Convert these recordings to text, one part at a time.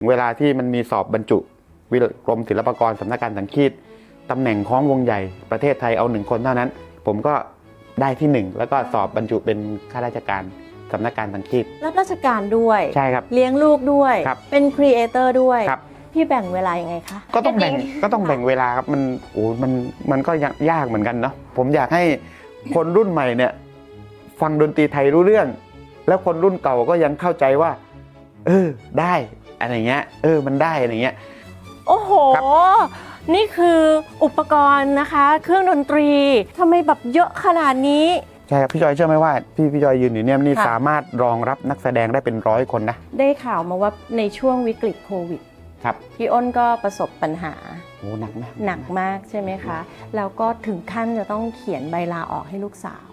เวลาที่มันมีสอบบรรจุกรมศิลปากรสำนักการสังคีตตำแหน่งคล้องวงใหญ่ประเทศไทยเอา1 คนเท่านั้นผมก็ได้ที่1แล้วก็สอบบรรจุเป็นข้าราชการสำนักการสังคีตรับราชการด้วยใช่ครับเลี้ยงลูกด้วยเป็นครีเอเตอร์ด้วยครับพี่แบ่งเวลายังไงคะก็ต้องแบ่งเวลาครับมันก็ยากเหมือนกันเนาะผมอยากให้คนรุ่นใหม่เนี่ยฟังดนตรีไทยรู้เรื่องแล้วคนรุ่นเก่าก็ยังเข้าใจว่าได้อะไรเงี้ยมันได้อะไรเงี้ยโอ้โหนี่คืออุปกรณ์นะคะเครื่องดนตรีทำไมแบบเยอะขนาดนี้ใช่ครับพี่จอยเชื่อไหมว่าพี่จอยยืนอยู่เนี่ยนี่สามารถรองรับนักแสดงได้เป็น100 คนนะได้ข่าวมาว่าในช่วงวิกฤตโควิดครับพี่อ้นก็ประสบปัญหาหนักมากใช่ไหมคะแล้วก็ถึงขั้นจะต้องเขียนใบลาออกให้ลูกสาว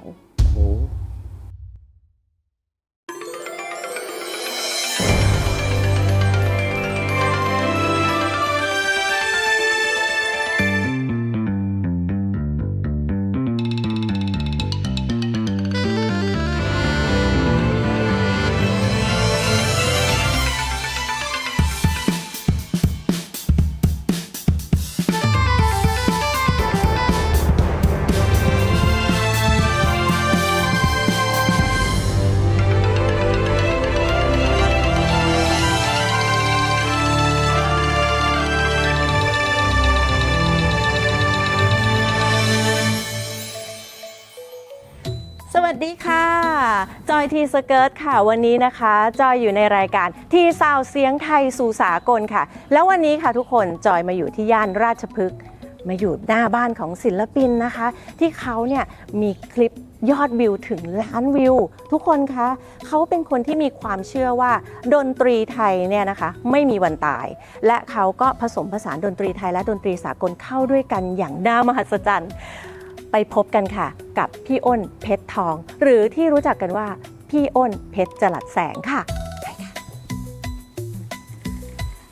สวัสดีค่ะจอยทีสเกิร์ตค่ะวันนี้นะคะจอยอยู่ในรายการทีซาวเสียงไทยสู่สากลค่ะแล้ววันนี้ค่ะทุกคนจอยมาอยู่ที่ย่านราชพฤกษ์มาอยู่หน้าบ้านของศิลปินนะคะที่เขาเนี่ยมีคลิปยอดวิวถึง1,000,000 วิวทุกคนคะเขาเป็นคนที่มีความเชื่อว่าดนตรีไทยเนี่ยนะคะไม่มีวันตายและเขาก็ผสมผสานดนตรีไทยและดนตรีสากลเข้าด้วยกันอย่างน่ามหัศจรรย์ไปพบกันค่ะกับพี่อ้นเพชรทองหรือที่รู้จักกันว่าพี่อ้นเพชรจรัสแสงค่ะ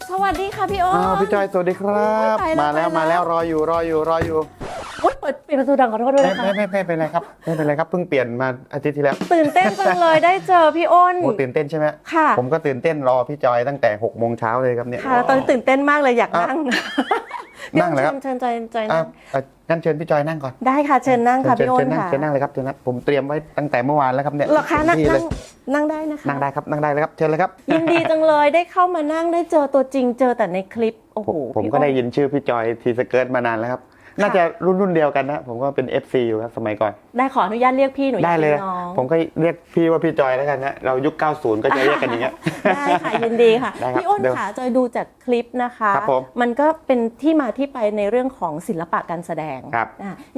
สวัสดีค่ะพี่อ้นพี่จอยสวัสดีครับมาแล้วรออยู่เปิดประตูดังขอโทษด้วยนะคะไม่เป็นไรครับเพิ่งเปลี่ยนมาอาทิตย์ที่แล้วตื่นเต้นจังเลยได้เจอพี่อ้นตื่นเต้นใช่ไหมค่ะผมก็ตื่นเต้นรอพี่จอยตั้งแต่6 โมงเช้าเลยครับเนี่ยค่ะตอนตื่นเต้นมากเลยอยากนั่งเลยครับเชิญจอยนั่งงั้นเชิญพี่จอยนั่งก่อนได้ค่ะเชิญนั่งค่ะพี่อ้นค่ะเชิญนั่งเลยครับเชิญนะผมเตรียมไว้ตั้งแต่เมื่อวานแล้วครับเนี่ยหรอคะนั่งได้นะคะนั่งได้ครับนั่งได้เลยครับเชิญเลยครับยินดีจังเลยได้เข้ามานั่งได้เจอตัวจริงเจอแต่ในคลิปโอ้โหผมก็ได้ยินชื่อพี่จอยทีสเกิร์ตมานานแล้วครับน่าจะรุ่นเดียวกันนะผมก็เป็น FC อยู่ครับสมัยก่อนได้ขออนุญาตเรียกพี่หนูได้เลยผมก็เรียกพี่ว่าพี่จอยแล้วกันนะเรายุค 90 ก็จะเรียกกันอย่างเงี้ยได้ค่ะยินดีค่ะพี่อ้นค่ะจอยดูจากคลิปนะคะมันก็เป็นที่มาที่ไปในเรื่องของศิลปะการแสดง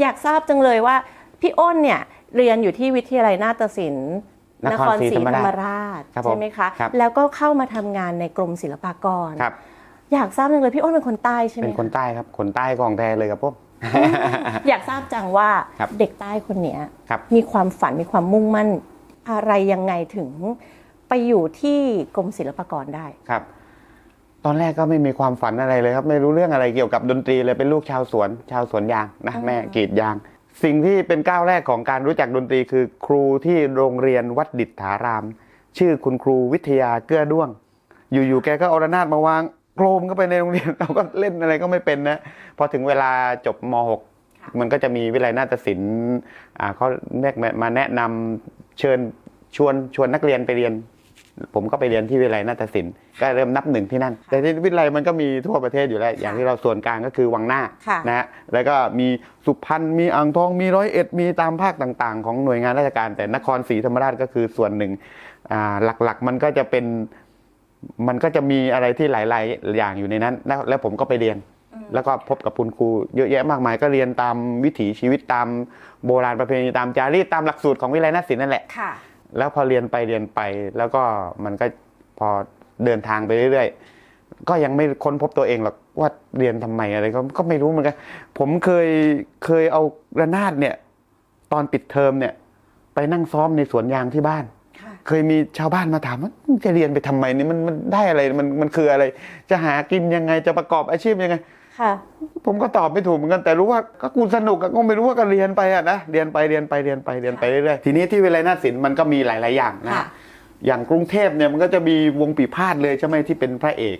อยากทราบจังเลยว่าพี่อ้นเนี่ยเรียนอยู่ที่วิทยาลัยนาฏศิลป์นครศรีธรรมราชใช่ไหมคะแล้วก็เข้ามาทำงานในกรมศิลปากรอยากทราบจังเลยพี่อ้นเป็นคนใต้ใช่ไหมเป็นคนใต้ครับคนใต้ของแท้เลยครับผมอยากทราบจังว่าเด็กใต้คนนี้มีความฝันมีความมุ่งมั่นอะไรยังไงถึงไปอยู่ที่กรมศิลปากรได้ครับตอนแรกก็ไม่มีความฝันอะไรเลยครับไม่รู้เรื่องอะไรเกี่ยวกับดนตรีเลยเป็นลูกชาวสวนยางนะแม่กรีดยางสิ่งที่เป็นก้าวแรกของการรู้จักดนตรีคือครูที่โรงเรียนวัดดิษฐารามชื่อคุณครูวิทยาเกื้อด้วงอยู่ๆแกก็เอาระนาดมาวางโครมเข้าไปในโรงเรียนเราก็เล่นอะไรก็ไม่เป็นนะพอถึงเวลาจบม.6 มันก็จะมีวิทยาลัยนาฏศิลป์เขาเรียกมาแนะนำชวนนักเรียนไปเรียนผมก็ไปเรียนที่วิทยาลัยนาฏศิลป์ก็เริ่มนับ1ที่นั่นแต่ที่วิทยาลัยมันก็มีทั่วประเทศอยู่แล้วอย่างที่เราส่วนกลางก็คือวังหน้านะฮะแล้วก็มีสุพรรณมีอ่างทองมี101มีตามภาคต่างๆของหน่วยงานราชการแต่นครศรีธรรมราชก็คือส่วนหนึ่งหลักๆมันก็จะมีอะไรที่หลายๆอย่างอยู่ในนั้นแล้วผมก็ไปเรียนแล้วก็พบกับคุณครูเยอะแยะมากมายก็เรียนตามวิถีชีวิตตามโบราณประเพณีตามจารีตตามหลักสูตรของวิทยาลัยนาฏศิลป์นั่นแหละแล้วพอเรียนไปแล้วก็มันก็พอเดินทางไปเรื่อยๆก็ยังไม่ค้นพบตัวเองหรอกว่าเรียนทำไมอะไรก็ไม่รู้เหมือนกันผมเคยเอาระนาดเนี่ยตอนปิดเทอมเนี่ยไปนั่งซ้อมในสวนยางที่บ้านเคยมีชาวบ้านมาถามว่าจะเรียนไปทำไมเนี่ยมันได้อะไรมันคืออะไรจะหากินยังไงจะประกอบอาชีพยังไงผมก็ตอบไม่ถูกเหมือนกันแต่รู้ว่าก็กูสนุกก็ไม่รู้ว่าก็เรียนไปนะเรียนไปเรื่อยๆทีนี้ที่วิทยาลัยนาฏศิลป์มันก็มีหลายๆอย่างนะอย่างกรุงเทพเนี่ยมันก็จะมีวงปีพาทย์เลยใช่ไหมที่เป็นพระเอก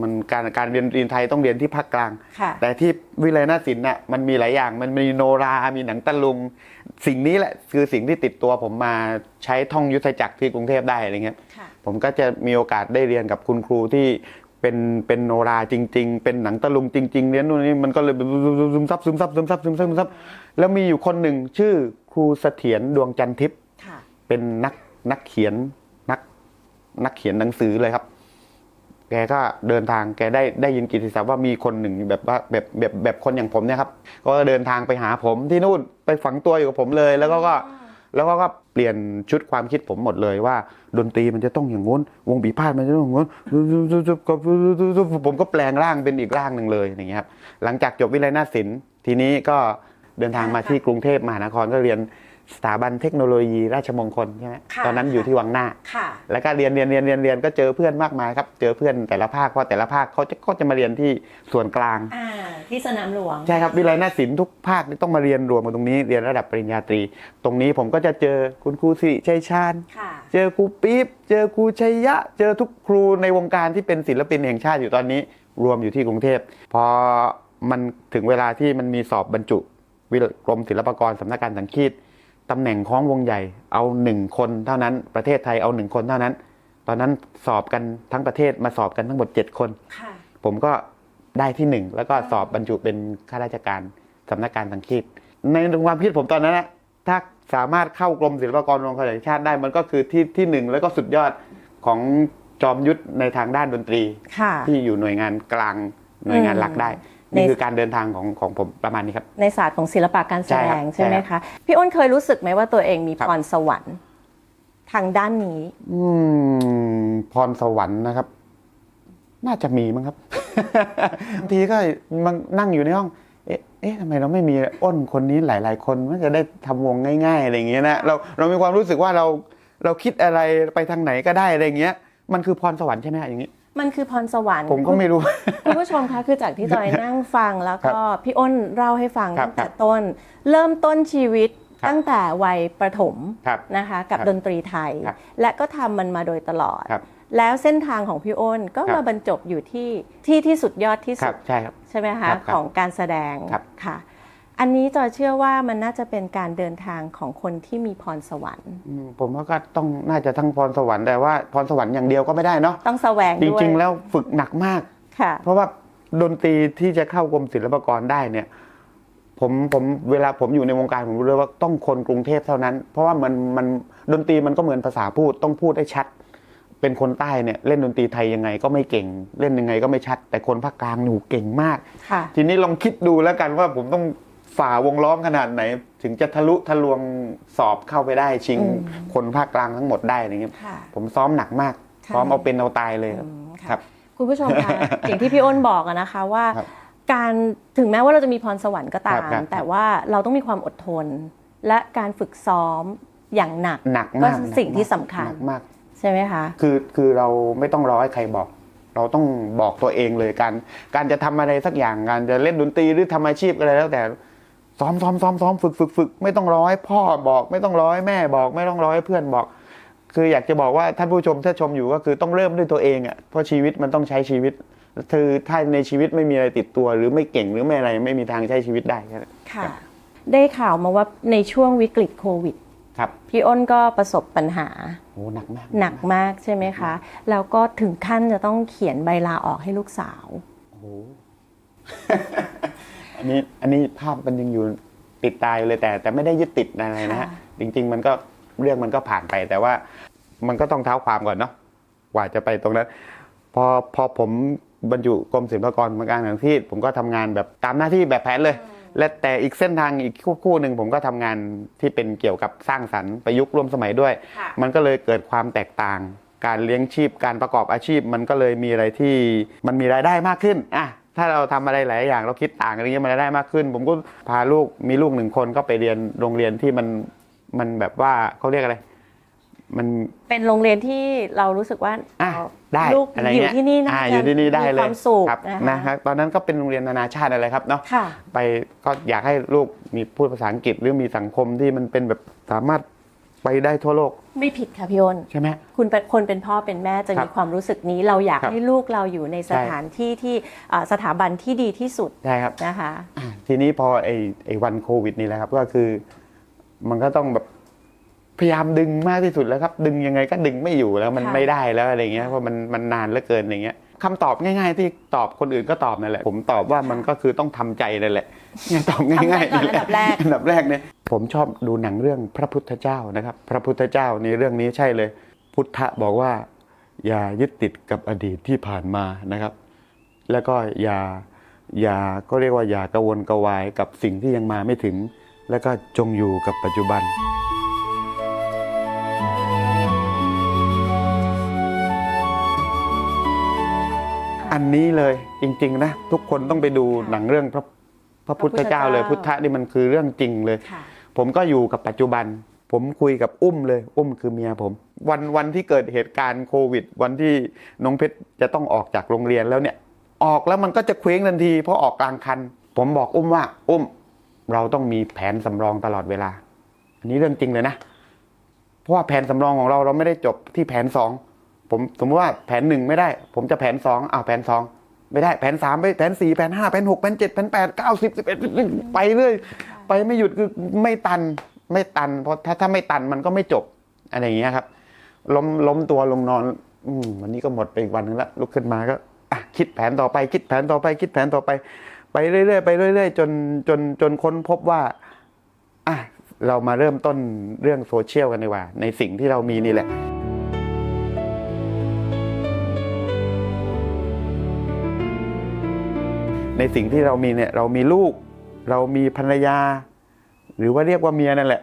มันการเรียนดนตรีไทยต้องเรียนที่ภาคกลาง ค่ะ แต่ที่วิเลยนาฏศิลป์น่ะมันมีหลายอย่างมันมีโนรา มีหนังตะลุง สิ่งนี้แหละคือสิ่งที่ติดตัวผมมาใช้ท่องยุทธจักรที่กรุงเทพได้อะไรเงี้ย ค่ะ ผมก็จะมีโอกาสได้เรียนกับคุณครูที่เป็นโนราจริง ๆ เป็นหนังตะลุงจริงๆเรียนนู่นนี่มันก็เลยซึมซับแล้วมีอยู่คนหนึ่งชื่อครูเสถียรดวงจันทิพย์ ค่ะ เป็นนักเขียนนักเขียนหนังสือเลยครับ แกก็เดินทางแกได้ยินกิตติศัพท์ว่ามีคนหนึ่งแบบว่าแบบคนอย่างผมเนี่ยครับก็เดินทางไปหาผมที่นู่นไปฝังตัวอยู่กับผมเลย แล้วก็เปลี่ยนชุดความคิดผมหมดเลยว่าดนตรีมันจะต้องอย่างงู้นวงปีพาดมันจะต้องอย่างงู้นผมก็แปลงร่างเป็นอีกร่างหนึ่งเลยอย่างเงี้ยครับหลังจากจบวิเลยนาฏศิลป์ทีนี้ก็เดินทางมาที่กรุงเทพมหานครก็เรียนสถาบันเทคโนโลยีราชมงคลใช่ไหมตอนนั้นอยู่ที่วังหน้า ค่ะ แล้วก็เรียนก็เจอเพื่อนมากมายครับเจอเพื่อนแต่ละภาคเพราะแต่ละภาคเขาก็จะมาเรียนที่ส่วนกลาง ที่สนามหลวง ใช่ครับวิเลยนาฏศิลป์ทุกภาคต้องมาเรียนรวมกันตรงนี้เรียนระดับปริญญาตรี ตรงนี้ผมก็จะเจอคุณครูสิริชัยชาญ ค่ะ เจอครูปี๊บเจอครูชัยยะ เจอทุกครูในวงการที่เป็นศิลปินแห่งชาติอยู่ตอนนี้รวมอยู่ที่กรุงเทพพอมันถึงเวลาที่มันมีสอบบรรจุกรมศิลปากรสำนักการสังคีตตำแหน่งคล้องวงใหญ่เอา1 คนเท่านั้นประเทศไทยเอา1 คนเท่านั้นตอนนั้นสอบกันทั้งประเทศมาสอบกันทั้งหมด7 คน ค่ะ ผมก็ได้ที่1แล้วก็สอบบรรจุเป็นข้าราชการสำนักการสังคีตในความคิดผมตอนนั้นนะถ้าสามารถเข้ากรมศิลปากรองค์การแห่งชาติได้มันก็คือที่1แล้วก็สุดยอดของจอมยุทธในทางด้านดนตรี ค่ะ ที่อยู่หน่วยงานกลางหน่วยงานหลักได้นี่คือการเดินทางของผมประมาณนี้ครับ ในศาสตร์ของศิลปะการแสดง ใช่ครับ ใช่ไหมคะ พี่อ้นเคยรู้สึกไหมว่าตัวเองมี ครับ พรสวรรค์ทางด้านนี้ พรสวรรค์นะครับ น่าจะมีมั้งครับ บางทีก็มันนั่งอยู่ในห้อง เอ๊ะทำไมเราไม่มีอ้นคนนี้หลาย ๆ คนมันจะได้ทำวงง่ายๆอะไรอย่างเงี้ยนะเรามีความรู้สึกว่าเราคิดอะไรไปทางไหนก็ได้อะไรอย่างเงี้ยมันคือพรสวรรค์ใช่ไหมอย่างนี้ มันคือพรสวรรค์ ผมก็ไม่รู้ คุณผู้ชมคะคือจากที่จอยนั่งฟังแล้วก็พี่อ้นเล่าให้ฟัง ครับ ตั้งแต่ต้น เริ่มต้นชีวิต ครับ ตั้งแต่วัยประถม ครับ นะคะกับ ครับ ดนตรีไทย ครับ และก็ทำมันมาโดยตลอด ครับ แล้วเส้นทางของพี่อ้นก็ ครับ มาบรรจบอยู่ที่สุดยอดที่ ครั สุ บ ด ใช่ครับ ใช่ไหม ครั คะ บครับ ของการแสดง ครับ ค่ะ อันนี้จอยเชื่อว่ามันน่าจะเป็นการเดินทางของคนที่มีพรสวรรค์ ผมว่าก็ต้องน่าจะทั้งพรสวรรค์แต่ว่าพรสวรรค์อย่างเดียวก็ไม่ได้เนาะ ต้องแสวง จ ด้วย ริง ๆ แล้วฝึกหนักมาก ค่ะ เพราะว่าดนตรีที่จะเข้ากรมศิลปากรได้เนี่ยผมเวลาผมอยู่ในวงการผมรู้เลยว่าต้องคนกรุงเทพเท่านั้น เพราะว่ามันดนตรีมันก็เหมือนภาษาพูดต้องพูดให้ชัด เป็นคนใต้เนี่ยเล่นดนตรีไทยยังไงก็ไม่เก่ง เล่นยังไงก็ไม่ชัด แต่คนภาคกลางหนูเก่งมาก ค่ะ ทีนี้ลองคิดดูแล้วกันว่าผมต้องฝ่าวงล้อมขนาดไหน ถึงจะทะลุทะลวงสอบเข้าไปได้ชิงคนภาคกลางทั้งหมดได้อะไรเงี้ย ค่ะ ผมซ้อมหนักมาก ค่ะ ซ้อมเอาเป็นเอาตายเลย ค่ะ ครับ คุณผู้ชมคะ อย่างที่พี่อ้นบอกอะนะคะว่า ครับ การถึงแม้ว่าเราจะมีพรสวรรค์ก็ตาม ครับ แต่ว่าเราต้องมีความอดทน และการฝึกซ้อมอย่างหนัก หนัก ก็ มาก สิ่งที่สำคัญ หนักมาก ใช่ไหมคะ คือเราไม่ต้องรอให้ใครบอก เราต้องบอกตัวเองเลยการจะทำอะไรสักอย่างการจะเล่นดนตรีหรือทำอาชีพอะไรแล้วแต่ซ้อมฝึกไม่ต้องรอให้พ่อบอก ไม่ต้องรอให้แม่บอก ไม่ต้องรอให้เพื่อนบอก คืออยากจะบอกว่าท่านผู้ชมถ้าชมอยู่ก็คือต้องเริ่มด้วยตัวเองอ่ะเพราะชีวิตมันต้องใช้ชีวิตคือถ้าในชีวิตไม่มีอะไรติดตัว หรือไม่เก่งหรือไม่อะไรไม่มีทางใช้ชีวิตได้ครับ ค่ะ ได้ข่าวมาว่าในช่วงวิกฤตโควิด ครับ พี่อ้นก็ประสบปัญหา โอ้หนักมาก หนักมากใช่ไหมคะ แล้วก็ถึงขั้นจะต้องเขียนใบลาออกให้ลูกสาว โอ้โห อันนี้ภาพมันยังอยู่ติดตาอยู่เลยแต่ไม่ได้ยึดติดอะไรนะฮะ ค่ะ จริง ๆ มันก็เรื่องมันก็ผ่านไปแต่ว่ามันก็ต้องเท้าความก่อนเนาะกว่าจะไปตรงนั้น พอผมบรรจุกรมศิลปากรมาการอย่างที่ผมก็ทำงานแบบตามหน้าที่แบบแผนเลย และแต่อีกเส้นทางอีกคู่หนึ่งผมก็ทำงานที่เป็นเกี่ยวกับสร้างสรรค์ประยุกต์ร่วมสมัยด้วย ค่ะ มันก็เลยเกิดความแตกต่าง การเลี้ยงชีพการประกอบอาชีพ มันก็เลยมีอะไรที่มันมีรายได้มากขึ้นอ่ะถ้าเราทำอะไรหลายอย่างเราคิดต่างอะไรเงี้ยมันรายได้มากขึ้น ผมก็พาลูกมีลูก1 คนก็ไปเรียนโรงเรียนที่มันแบบว่าเขาเรียกอะไรมัน เป็นโรงเรียนที่เรารู้สึกว่า อ่ะได้ ลูก อะไร อยู่ เงี้ย ที่นี่น่า อยู่ที่นี่ได้ มี เลย ความสุข ครับ นะ นะคะ ครับตอนนั้นก็เป็นโรงเรียนนานาชาติอะไรครับเนาะ ค่ะ ไปก็อยากให้ลูกมีพูดภาษาอังกฤษหรือมีสังคมที่มันเป็นแบบสามารถไปได้ทั่วโลก ไม่ผิดค่ะพี่อ้น ใช่ไหม คุณเป็นคนเป็นพ่อเป็นแม่จะ ครั มี บ ความรู้สึกนี้เราอยาก ครับ ให้ลูกเราอยู่ในส ใช่ ถานที่ที่สถาบันที่ดีที่สุด ใช่ครับ นะคะ ทีนี้พอไอ้วันโควิดนี่แหละครับก็คือมันก็ต้องแบบพยายามดึงมากที่สุดแล้วครับ ดึงยังไงก็ดึงไม่อยู่แล้วมัน ค่ะ ไม่ได้แล้วอะไรเงี้ยเพราะมันนานเหลือเกินอย่างเงี้ยคำตอบง่ายๆที่ตอบคนอื่นก็ตอบนั่นแหละผมตอบว่ามันก็คือต้องทำใจนั่นแหละเนี่ยตอบง่ายๆ ทำใจก่อนอันดับแรก อันดับแรกเนี่ยผมชอบดูหนังเรื่องพระพุทธเจ้านะครับ พระพุทธเจ้าในเรื่องนี้ใช่เลย พุทธะบอกว่า อย่ายึดติดกับอดีตที่ผ่านมานะครับ แล้วก็อย่าก็เรียกว่าอย่ากระวนกระวายกับสิ่งที่ยังมาไม่ถึง แล้วก็จงอยู่กับปัจจุบัน อันนี้เลยจริงๆนะทุกคนต้องไปดูหนังเรื่องพระพุทธเจ้าเลยพุทธะนี่มันคือเรื่องจริงเลย ค่ะ ผมก็อยู่กับปัจจุบัน ผมคุยกับอุ้มเลยอุ้มคือเมียผม วันที่เกิดเหตุการณ์โควิด วันที่น้องเพชรจะต้องออกจากโรงเรียนแล้วเนี่ย ออกแล้วมันก็จะเคว้งทันทีเพราะออกกลางคัน ผมบอกอุ้มว่าอุ้มเราต้องมีแผนสำรองตลอดเวลา อันนี้เรื่องจริงเลยนะ เพราะว่าแผนสำรองของเราไม่ได้จบที่แผน2ผมสมมติว่าแผน1ไม่ได้ ผมจะแผน2แผน2ไม่ได้แผน3ไปแผน4แผน5แผน6แผน7แผน8 9 10 11ไปเรื่อยไปไม่หยุดคือไม่ตันเพราะถ้าไม่ตันมันก็ไม่จบอะไรอย่างเงี้ยครับล้มตัวลงนอนวันนี้ก็หมดไปอีกวันนึงแล้วลุกขึ้นมาก็คิดแผนต่อไปคิดแผนต่อไปคิดแผนต่อไปไปเรื่อยๆไปเรื่อยๆจนค้นพบว่าเรามาเริ่มต้นเรื่องโซเชียลกันดีกว่าในสิ่งที่เรามีนี่แหละในสิ่งที่เรามีเนี่ยเรามีลูกเรามีภรรยาหรือว่าเรียกว่าเมียนั่นแหละ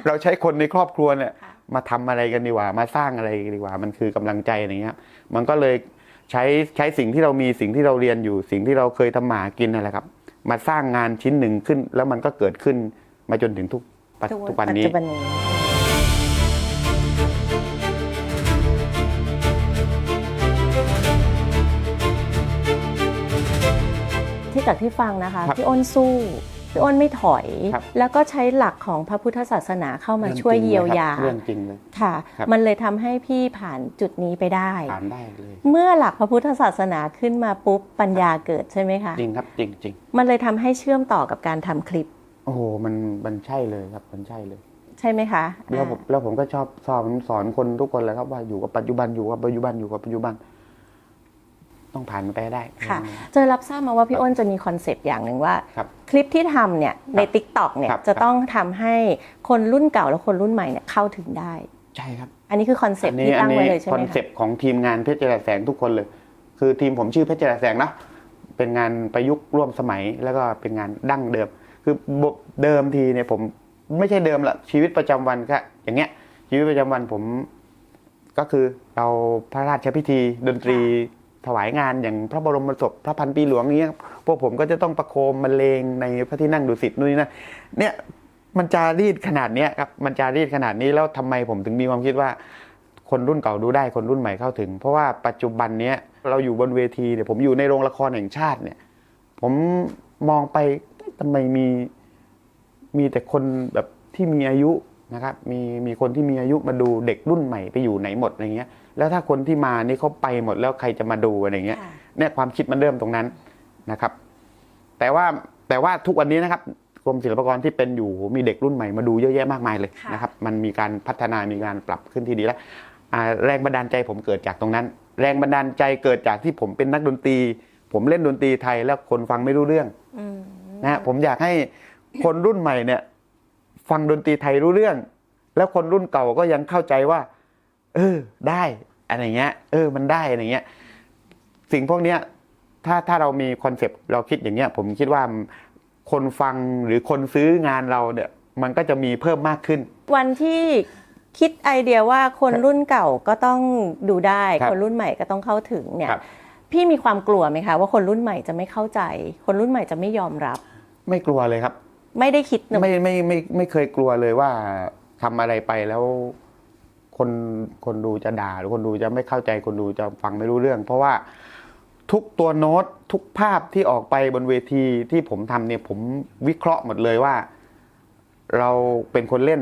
เราใช้คนในครอบครัวเนี่ยมาทำอะไรกันดีกว่ามาสร้างอะไรดีกว่ามันคือกำลังใจอย่างเงี้ยมันก็เลยใช้สิ่งที่เรามีสิ่งที่เราเรียนอยู่สิ่งที่เราเคยทำหมากินนั่นแหละครับมาสร้างงานชิ้นหนึ่งขึ้นแล้วมันก็เกิดขึ้นมาจนถึงทุกวันนี้ที่จากที่ฟังนะคะพี่อ้นสู้พี่อ้นไม่ถอย แล้วก็ใช้หลักของพระพุทธศาสนาเข้ามาช่วยเยียวยา เรื่องจริงเลย ค่ะ มันเลยทำให้พี่ผ่านจุดนี้ไปได้ ผ่านได้เลย เมื่อหลักพระพุทธศาสนาขึ้นมาปุ๊บปัญญาเกิดใช่ไหมคะ จริงครับจริง มันเลยทำให้เชื่อมต่อกับการทำคลิป โอ้โหมันใช่เลยครับมันใช่เลย ใช่ไหมคะ แล้วผมก็ชอบสอนคนทุกคนเลยครับว่าอยู่กับปัจจุบันอยู่กับปัจจุบันอยู่กับปัจจุบันต้องผ่านมันไปได้ ค่ะเจอรับทราบมาว่าพี่อ้นจะมีคอนเซปต์อย่างหนึ่งว่า ครับ คลิปที่ทำเนี่ยใน TikTok เนี่ย ครับ จะต้องทำให้คนรุ่นเก่าและคนรุ่นใหม่เนี่ยเข้าถึงได้ ใช่ครับ อันนี้คือคอนเซปต์ที่ตั้งไว้เลยใช่ไห ค ม อนเซป คะ ต์ของทีมงานเพชรจรัสแสงทุกคนเลย คือทีมผมชื่อเพชรจรัสแสงนะเป็นงานประยุกต์ร่วมสมัยแล้วก็เป็นงานดั้งเดิม คือเดิมทีเนี่ยผมไม่ใช่เดิมละชีวิตประจำวันก็อย่างเงี้ยชีวิตประจำวันผมก็คือเราพระราชพิธีดนตรีถวายงานอย่างพระบรมศพพระพันปีหลวงอย่างเงี้ยพวกผมก็จะต้องประโคมบรรเลงในพระที่นั่งดุสิตนู่นนี่นะเนี่ยมันจารีตขนาดเนี้ยครับมันจารีตขนาดนี้แล้วทำไมผมถึงมีความคิดว่าคนรุ่นเก่าดูได้คนรุ่นใหม่เข้าถึงเพราะว่าปัจจุบันเนี้ยเราอยู่บนเวทีเนี่ยผมอยู่ในโรงละครแห่งชาติเนี่ยผมมองไปทำไมมีแต่คนแบบที่มีอายุนะครับมีคนที่มีอายุมาดูเด็กรุ่นใหม่ไปอยู่ไหนหมดอะไรเงี้ยแล้วถ้าคนที่มานี่เขาไปหมดแล้วใครจะมาดูอะไรเงี้ยเนี่ยความคิดมันเริ่มตรงนั้นนะครับแต่ว่าทุกวันนี้นะครับกรมศิลปากรที่เป็นอยู่มีเด็กรุ่นใหม่มาดูเยอะแยะมากมายเลยนะครับมันมีการพัฒนามีการปรับขึ้นที่ดีแล้วแรงบันดาลใจผมเกิดจากตรงนั้นแรงบันดาลใจเกิดจากที่ผมเป็นนักดนตรีผมเล่นดนตรีไทยแล้วคนฟังไม่รู้เรื่องนะผมอยากให้คนรุ่นใหม่เนี่ยฟังดนตรีไทยรู้เรื่องแล้วคนรุ่นเก่าก็ยังเข้าใจว่าได้อะไรเงี้ยมันได้อะไรเงี้ยสิ่งพวกเนี้ยถ้าเรามีคอนเซปต์เราคิดอย่างเงี้ยผมคิดว่าคนฟังหรือคนซื้องานเราเนี่ยมันก็จะมีเพิ่มมากขึ้นวันที่คิดไอเดียว่าคนรุ่นเก่าก็ต้องดูได้คนรุ่นใหม่ก็ต้องเข้าถึงเนี่ยพี่มีความกลัวไหมคะว่าคนรุ่นใหม่จะไม่เข้าใจคนรุ่นใหม่จะไม่ยอมรับไม่กลัวเลยครับไม่ได้คิดไม่เคยกลัวเลยว่าทำอะไรไปแล้วคนดูจะด่าหรือคนดูจะไม่เข้าใจคนดูจะฟังไม่รู้เรื่องเพราะว่าทุกตัวโน้ตทุกภาพที่ออกไปบนเวทีที่ผมทำเนี่ยผมวิเคราะห์หมดเลยว่าเราเป็นคนเล่น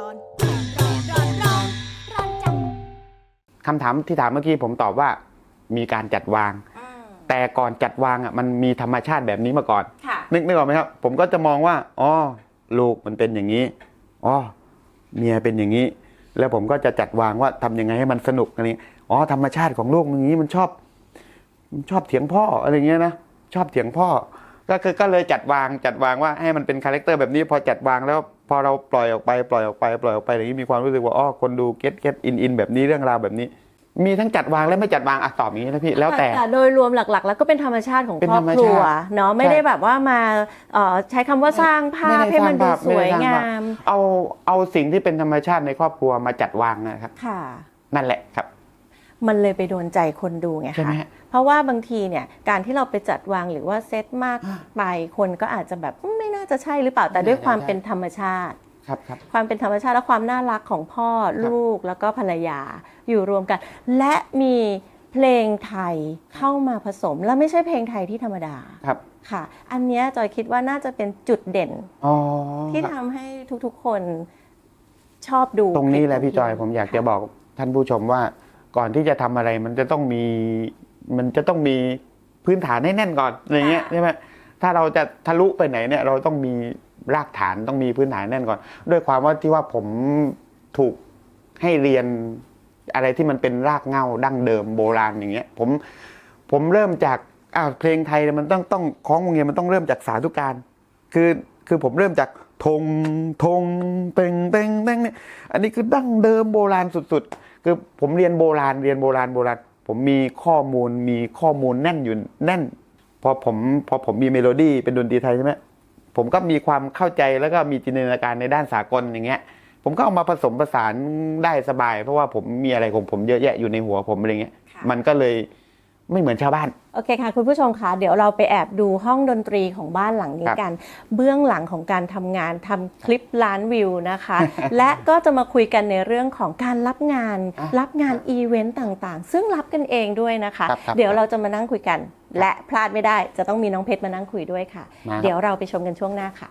ร้อนร้อนร้อนร้อนจัง คำถามที่ถามเมื่อกี้ผมตอบว่ามีการจัดวาง แต่ก่อนจัดวางอ่ะมันมีธรรมชาติแบบนี้มาก่อน ค่ะ นึกออกไหมครับผมก็จะมองว่าอ๋อลูกมันเป็นอย่างนี้อ๋อเมียเป็นอย่างนี้ แล้วผมก็จะจัดวางว่าทำยังไงให้มันสนุกอะไรนี้อ๋อธรรมชาติของลูกมันอย่างนี้มันชอบเถียงพ่ออะไรเงี้ยนะชอบเถียงพ่อก็เลยจัดวางว่าให้มันเป็นคาแรคเตอร์แบบนี้พอจัดวางแล้วพอเราปล่อยออกไปอย่างนี้มีความรู้สึกว่าอ๋อคนดูเก็ตอินแบบนี้เรื่องราวแบบนี้ มีทั้งจัดวางและไม่จัดวางอ่ะตอบอย่างนี้นะพี่แล้วแต่ โดยรวมหลักๆ แล้วก็เป็นธรรมชาติของ เป็น ครอ ธ บ รรม ครัว ชาติ เนาะไม่ได้แบบว่ามาใช้คำว่าสร้างภาพให้มันดูสวยงาม เอาสิ่งที่เป็นธรรมชาติในครอบครัวมาจัดวางนะครับ ค่ะ นั่นแหละครับ มันเลยไปโดนใจคนดูไง ใช่ไหม คะ ฮะ เพราะว่าบางทีเนี่ยการที่เราไปจัดวางหรือว่าเซตมากไปคนก็อาจจะแบบไม่น่าจะใช่หรือเปล่าแต่ด้วยความเป็นธรรมชาติ ครับ ความเป็นธรรมชาติและความน่ารักของพ่อลูกแล้วก็ภรรยาอยู่รวมกัน และมีเพลงไทยเข้ามาผสม และไม่ใช่เพลงไทยที่ธรรมดา ครับ ค่ะ อันเนี้ยจอยคิดว่าน่าจะเป็นจุดเด่น อ๋อ ที่ ครับ ทำให้ทุกๆคนชอบดู ตรงนี้แหละ ค พี่จอยผมอยากจะบอกท่านผู้ชมว่าก่อนที่จะทำอะไรมันจะต้องมีพื้นฐานให้แน่นก่อนอะไรเงี้ยใช่ไหมถ้าเราจะทะลุไปไหนเนี่ยเราต้องมีรากฐานต้องมีพื้นฐานแน่นก่อน ด้วยความว่าที่ว่าผมถูกให้เรียนอะไรที่มันเป็นรากเหง้าดั้งเดิมโบราณอย่างเงี้ยผมเริ่มจากเพลงไทยมันต้องคล้องวงเงียนมันต้องเริ่มจากสาธุการคือผมเริ่มจาก ทงทงเต็งเต็งเต็งเนี่ยอันนี้คือดั้งเดิมโบราณสุดๆคือผมเรียนโบราณผมมีข้อมูลแน่นอยู่แน่นพอผมมีเมโลดี้เป็นดนตรีไทยใช่ไหมผมก็มีความเข้าใจแล้วก็มีจินตนาการในด้านสากลอย่างเงี้ยผมก็เอามาผสมผสานได้สบายเพราะว่าผมมีอะไรของผมเยอะแยะอยู่ในหัวผมอะไรเงี้ยมันก็เลยไม่เหมือนชาวบ้าน โอเคค่ะคุณผู้ชมคะเดี๋ยวเราไปแอบดูห้องดนตรีของบ้านหลังนี้กัน เบื้องหลังของการทำงานทำคลิปล้านวิวนะคะ และก็จะมาคุยกันในเรื่องของการรับงานอีเวนต์ต่างๆ ซึ่งรับกันเองด้วยนะคะ ครับ เดี๋ยวเราจะมานั่งคุยกัน และพลาดไม่ได้จะต้องมีน้องเพชรมานั่งคุยด้วยค่ะ มาครับ เดี๋ยวเราไปชมกันช่วงหน้าค่ะ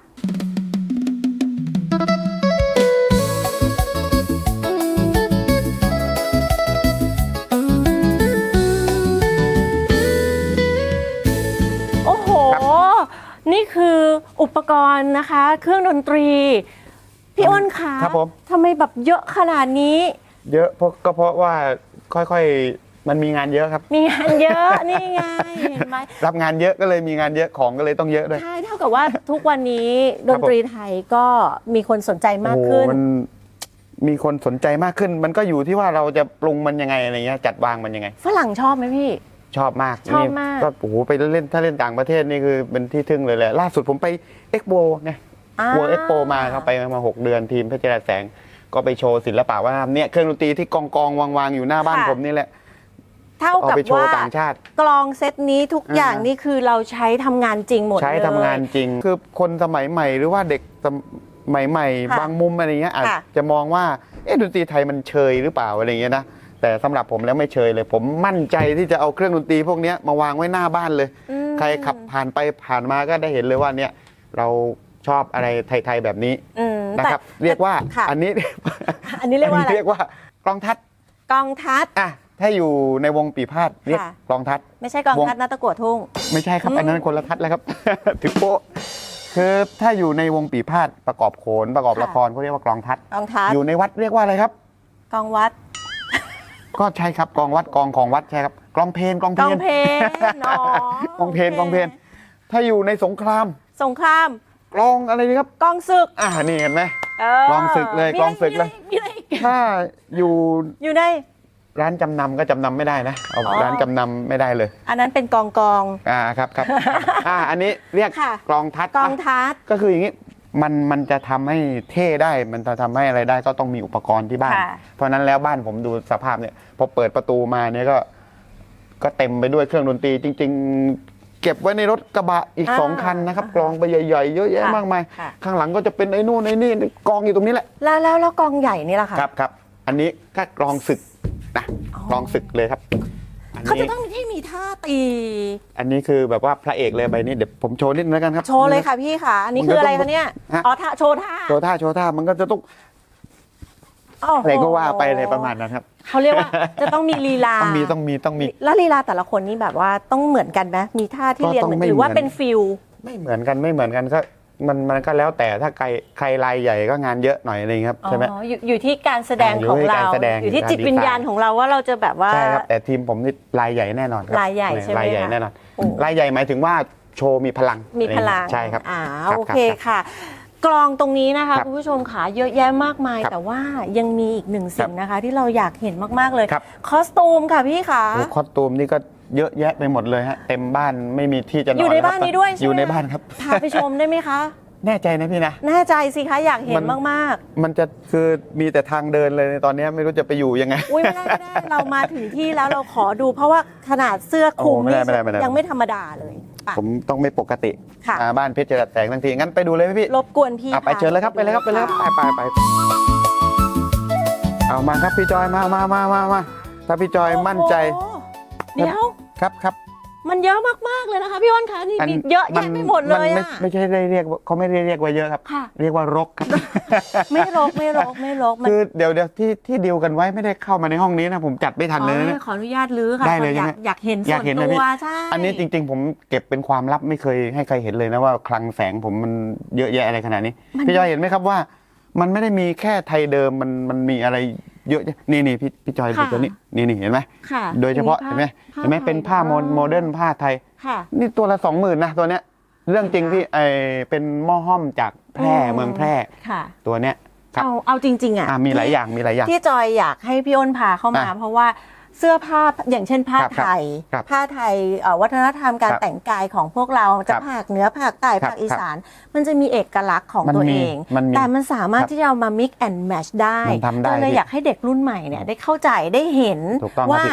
โอ้โห นี่คืออุปกรณ์นะคะ เครื่องดนตรี พี่อ้นคะ ครับผม ทำไมแบบเยอะขนาดนี้ เยอะเพราะว่าค่อยๆมันมีงานเยอะครับ มีงานเยอะ นี่ไง เห็นไหม รับงานเยอะก็เลยมีงานเยอะของก็เลยต้องเยอะด้วย ใช่ เท่ากับว่าทุกวันนี้ดนตรีไทยก็มีคนสนใจมากขึ้น โอ้มันมีคนสนใจมากขึ้น มันก็อยู่ที่ว่าเราจะปรุงมันยังไงอะไรเงี้ยจัดวางมันยังไง ฝรั่งชอบไหมพี่ ชอบมาก ชอบมาก นี่ก็โอ้โหไปเล่นถ้าเล่นต่างประเทศนี่คือเป็นที่ทึ่งเลยแหละล่าสุดผมไปเอ็กโปเนี่ย World Expo มาครับไปมา6 เดือนทีมเพชรแสงก็ไปโชว์ศิลปะวัฒนธรรมเนี่ยเครื่องดนตรีที่กองวางอยู่หน้าบ้านผมนี่แหละ เท่า เอา กับ ไปโชว์ ว่า ต่างชาติ กลองเซตนี้ทุกอย่างนี่คือเราใช้ทำงานจริงหมดเลย ใช้ทำงานจริง คือคนสมัยใหม่หรือว่าเด็กสมัยใหม่ ค่ะ บางมุมอะไรเงี้ยอาจ ค่ะ จะมองว่าดนตรีไทยมันเชยหรือเปล่าอะไรเงี้ยนะแต่สำหรับผมแล้วไม่เชยเลย ผมมั่นใจที่จะเอาเครื่องดนตรีพวกเนี้ยมาวางไว้หน้าบ้านเลย อืม ใครขับผ่านไปผ่านมาก็ได้เห็นเลยว่าเนี่ยเราชอบอะไรไทยๆแบบนี้ อืม นะครับ แต่ เรียกว่า ค่ะ อันนี้ อันนี้เรียกว่าอะไร เรียกว่ากลองทัด กองทัด อ่ะถ้าอยู่ในวงปีพาดเรียก ค่ะ กลองทัด ไม่ใช่กองทัดนาตะกั่วทุ่ง ไม่ใช่ครับอันนั้นคนละทัดแล้วครับ ถึงโป๊ะคือถ้าอยู่ในวงปีพาดประกอบโขนประกอบ ค่ะ ละครเขาเรียกว่ากลองทัด กองทัด อยู่ในวัดเรียกว่าอะไรครับ กองวัด ก็ใช่ครับกองวัดกองของวัดใช่ครับกลองเพลง กองเพลงอ๋อก องเพลงกองเพลงถ้าอยู่ในสงคราม สงคราม กลองอะไรนี่ครับ กองศึก นี่เห็นไหม เออก ลองศึกเลยกลองศึกเลย มีอะไรอีก ถ้าอยู่ อยู่ใน ร้านจำนำก็จำนำไม่ได้นะเอา อ๋อ ร้านจำนำไม่ได้เลย อันนั้นเป็นกอง ครับครับ อันนี้เรียก ค่ะ กลองทัด กองทัด ก็คืออย่างนี้มันจะทำให้เท่ได้มันจะทำให้อะไรได้ก็ต้องมีอุปกรณ์ที่บ้าน ค่ะ เพราะฉะนั้นแล้วบ้านผมดูสภาพเนี่ยพอเปิดประตูมาเนี่ยก็เต็มไปด้วยเครื่องดนตรีจริง ๆ เก็บไว้ในรถกระบะอีก2 คันนะครับกลองไปใหญ่ๆเยอะแยะมากมาย ค่ะ ข้างหลังก็จะเป็นไอ้นู่นไอ้นี่กองอยู่ตรงนี้แหละ แล้วกองใหญ่นี่ล่ะค่ะ ครับอันนี้ก็กลองศึกนะ อ๋อ กลองศึกเลยครับอัน เขาจะ นี้ ต้องที่มีท่าตี อันนี้คือแบบว่าพระเอกเลยใบนี้เดี๋ยวผมโชว์นิดนึงแล้วกันครับ โชว์เลยค่ะพี่ค่ะ อันนี้คืออะไรคะเนี่ย ฮะ อ๋อท่าโชว์ท่า โชว์ท่ามันก็จะต้อง โอ้โห อะไรก็ว่าไปอะไรประมาณนั้นครับ เขาเรียกว่าจะต้องมีลีลา ต้องมี แล้วลีลาแต่ละคนนี่แบบว่าต้องเหมือนกันไหมมีท่าที่เรียนเหมือน ก็ต้องไม่ หรือว่า เหมือน เป็นฟิล ไม่เหมือนกันก็มันก็แล้วแต่ถ้าใครรายใหญ่ก็งานเยอะหน่อยอะไรอย่างเงี้ยครับ อ๋อ ใช่ไหม อยู่ที่การแสดง อยู่ ของ ที่ เรา การแสดง อยู่ที่ การ จิตวิญญาณ ดีไซน์ ของเราว่าเราจะแบบว่า ใช่ครับแต่ทีมผมนี่รายใหญ่แน่นอนครับ รายใหญ่ใช่ไหม รายใหญ่ คะ แน่นอน โอ้ รายใหญ่หมายถึงว่าโชว์มีพลัง มีพลัง ใช่ครับ โอเคค่ะ กลองตรงนี้นะคะ ครับ คุณผู้ชมค่ะเยอะแยะมากมาย ครับ แต่ว่ายังมีอีกหนึ่งสิ่งนะคะ ที่เราอยากเห็นมากๆเลย ครับ คอสตูมค่ะพี่ค่ะ โอ้คอสตูมนี่ก็เยอะแยะไปหมดเลยฮะเต็มบ้านไม่มีที่จะนอน อยู่ใน แล้วครับ บ้านนี้ด้วยใช่ไหม อยู่ในบ้านครับ พาไปชมได้ไหมคะ แน่ใจนะพี่นะ แน่ใจสิคะอยากเห็น มัน มาก มันจะคือมีแต่ทางเดินเลยในตอนนี้ไม่รู้จะไปอยู่ยังไง ๆอุ้ยไม่ได้เรามาถึงที่แล้วเราขอดู เพราะว่าขนาดเสื้อคลุม โอ้ไม่ได้ไม่ได้ไม่ได้ ยังไม่ธรรมดาเลยไป ผมต้องไม่ปกติ ค่ะ บ้านเพชรจรัสแสงทั้งทีงั้นไปดูเลยไหมพี่ รบกวนพี่ ไปเชิญเลยครับไปเลยครับไปเอามาครับพี่จอยมาถ้าพี่จอยมั่นใจ โอ้โหเดี๋ยว ครับ มันเยอะมากๆเลยนะคะพี่อ้นคะนี่มีเยอะแยะไปหมดเลย น อะ ไม่ใช่ได้เรียกเขาไม่ได้เรียกว่าเยอะครับ ค่ะ เรียกว่ารกครับ ไม่รกมัน คือเดี๋ยวที่ดีลกันไว้ไม่ได้เข้ามาในห้องนี้นะผมจัดไม่ทันเลยนะ ขออนุญาตลื้อค่ะ ได้เลย อยาก ใช่ไหม อยากเห็น อยา ส่ ก วน เห็นนะ ตั พี่ วใช่ อันนี้จริง ๆ ผมเก็บเป็นความลับไม่เคยให้ใครเห็นเลยนะว่าคลังแสงผมมันเยอะแยะอะไรขนาดนี้พี่จอยเห็นไหมครับว่า มันไม่ได้มีแค่ไทยเดิมมันมีอะไรเยอะนี่พี่จอยดูตัวนี้นี่เห็นไหม ค่ะ โดยเฉพาะเห็นไหมเป็นผ้าโมเดิร์นผ้าไทย ค่ะ นี่ตัวละ 20,000นะตัวเนี้ย เรื่องจริงพี่เป็นหม้อห้อมจากแพร่เมืองแพร่ ค่ะ ตัวเนี้ยครับ เอาจริงๆอ่ะ มีหลายอย่างมีหลายอย่าง ที่จอยอยากให้พี่อ้นพาเข้ามา อ่ะ เพราะว่าเสื้อผ้าอย่างเช่นผ้า ครับ ไทย ครับ ผ้าไทยวัฒนธรรมการ ครับ แต่งกายของพวกเราจะ ครับ ภาคเหนือภาคใต้ ครับ ภาคอีสาน มันจะมีเอกลักษณ์ของ มัน ตัว มี เอง มันมี แต่มันสามารถ ครับ ที่จะเอามา mix and match ได้ มันทำได้ จอยเลย พี่ อยากให้เด็กรุ่นใหม่เนี่ยได้เข้าใจได้เห็น ถูกต้องครับ ว่า พี่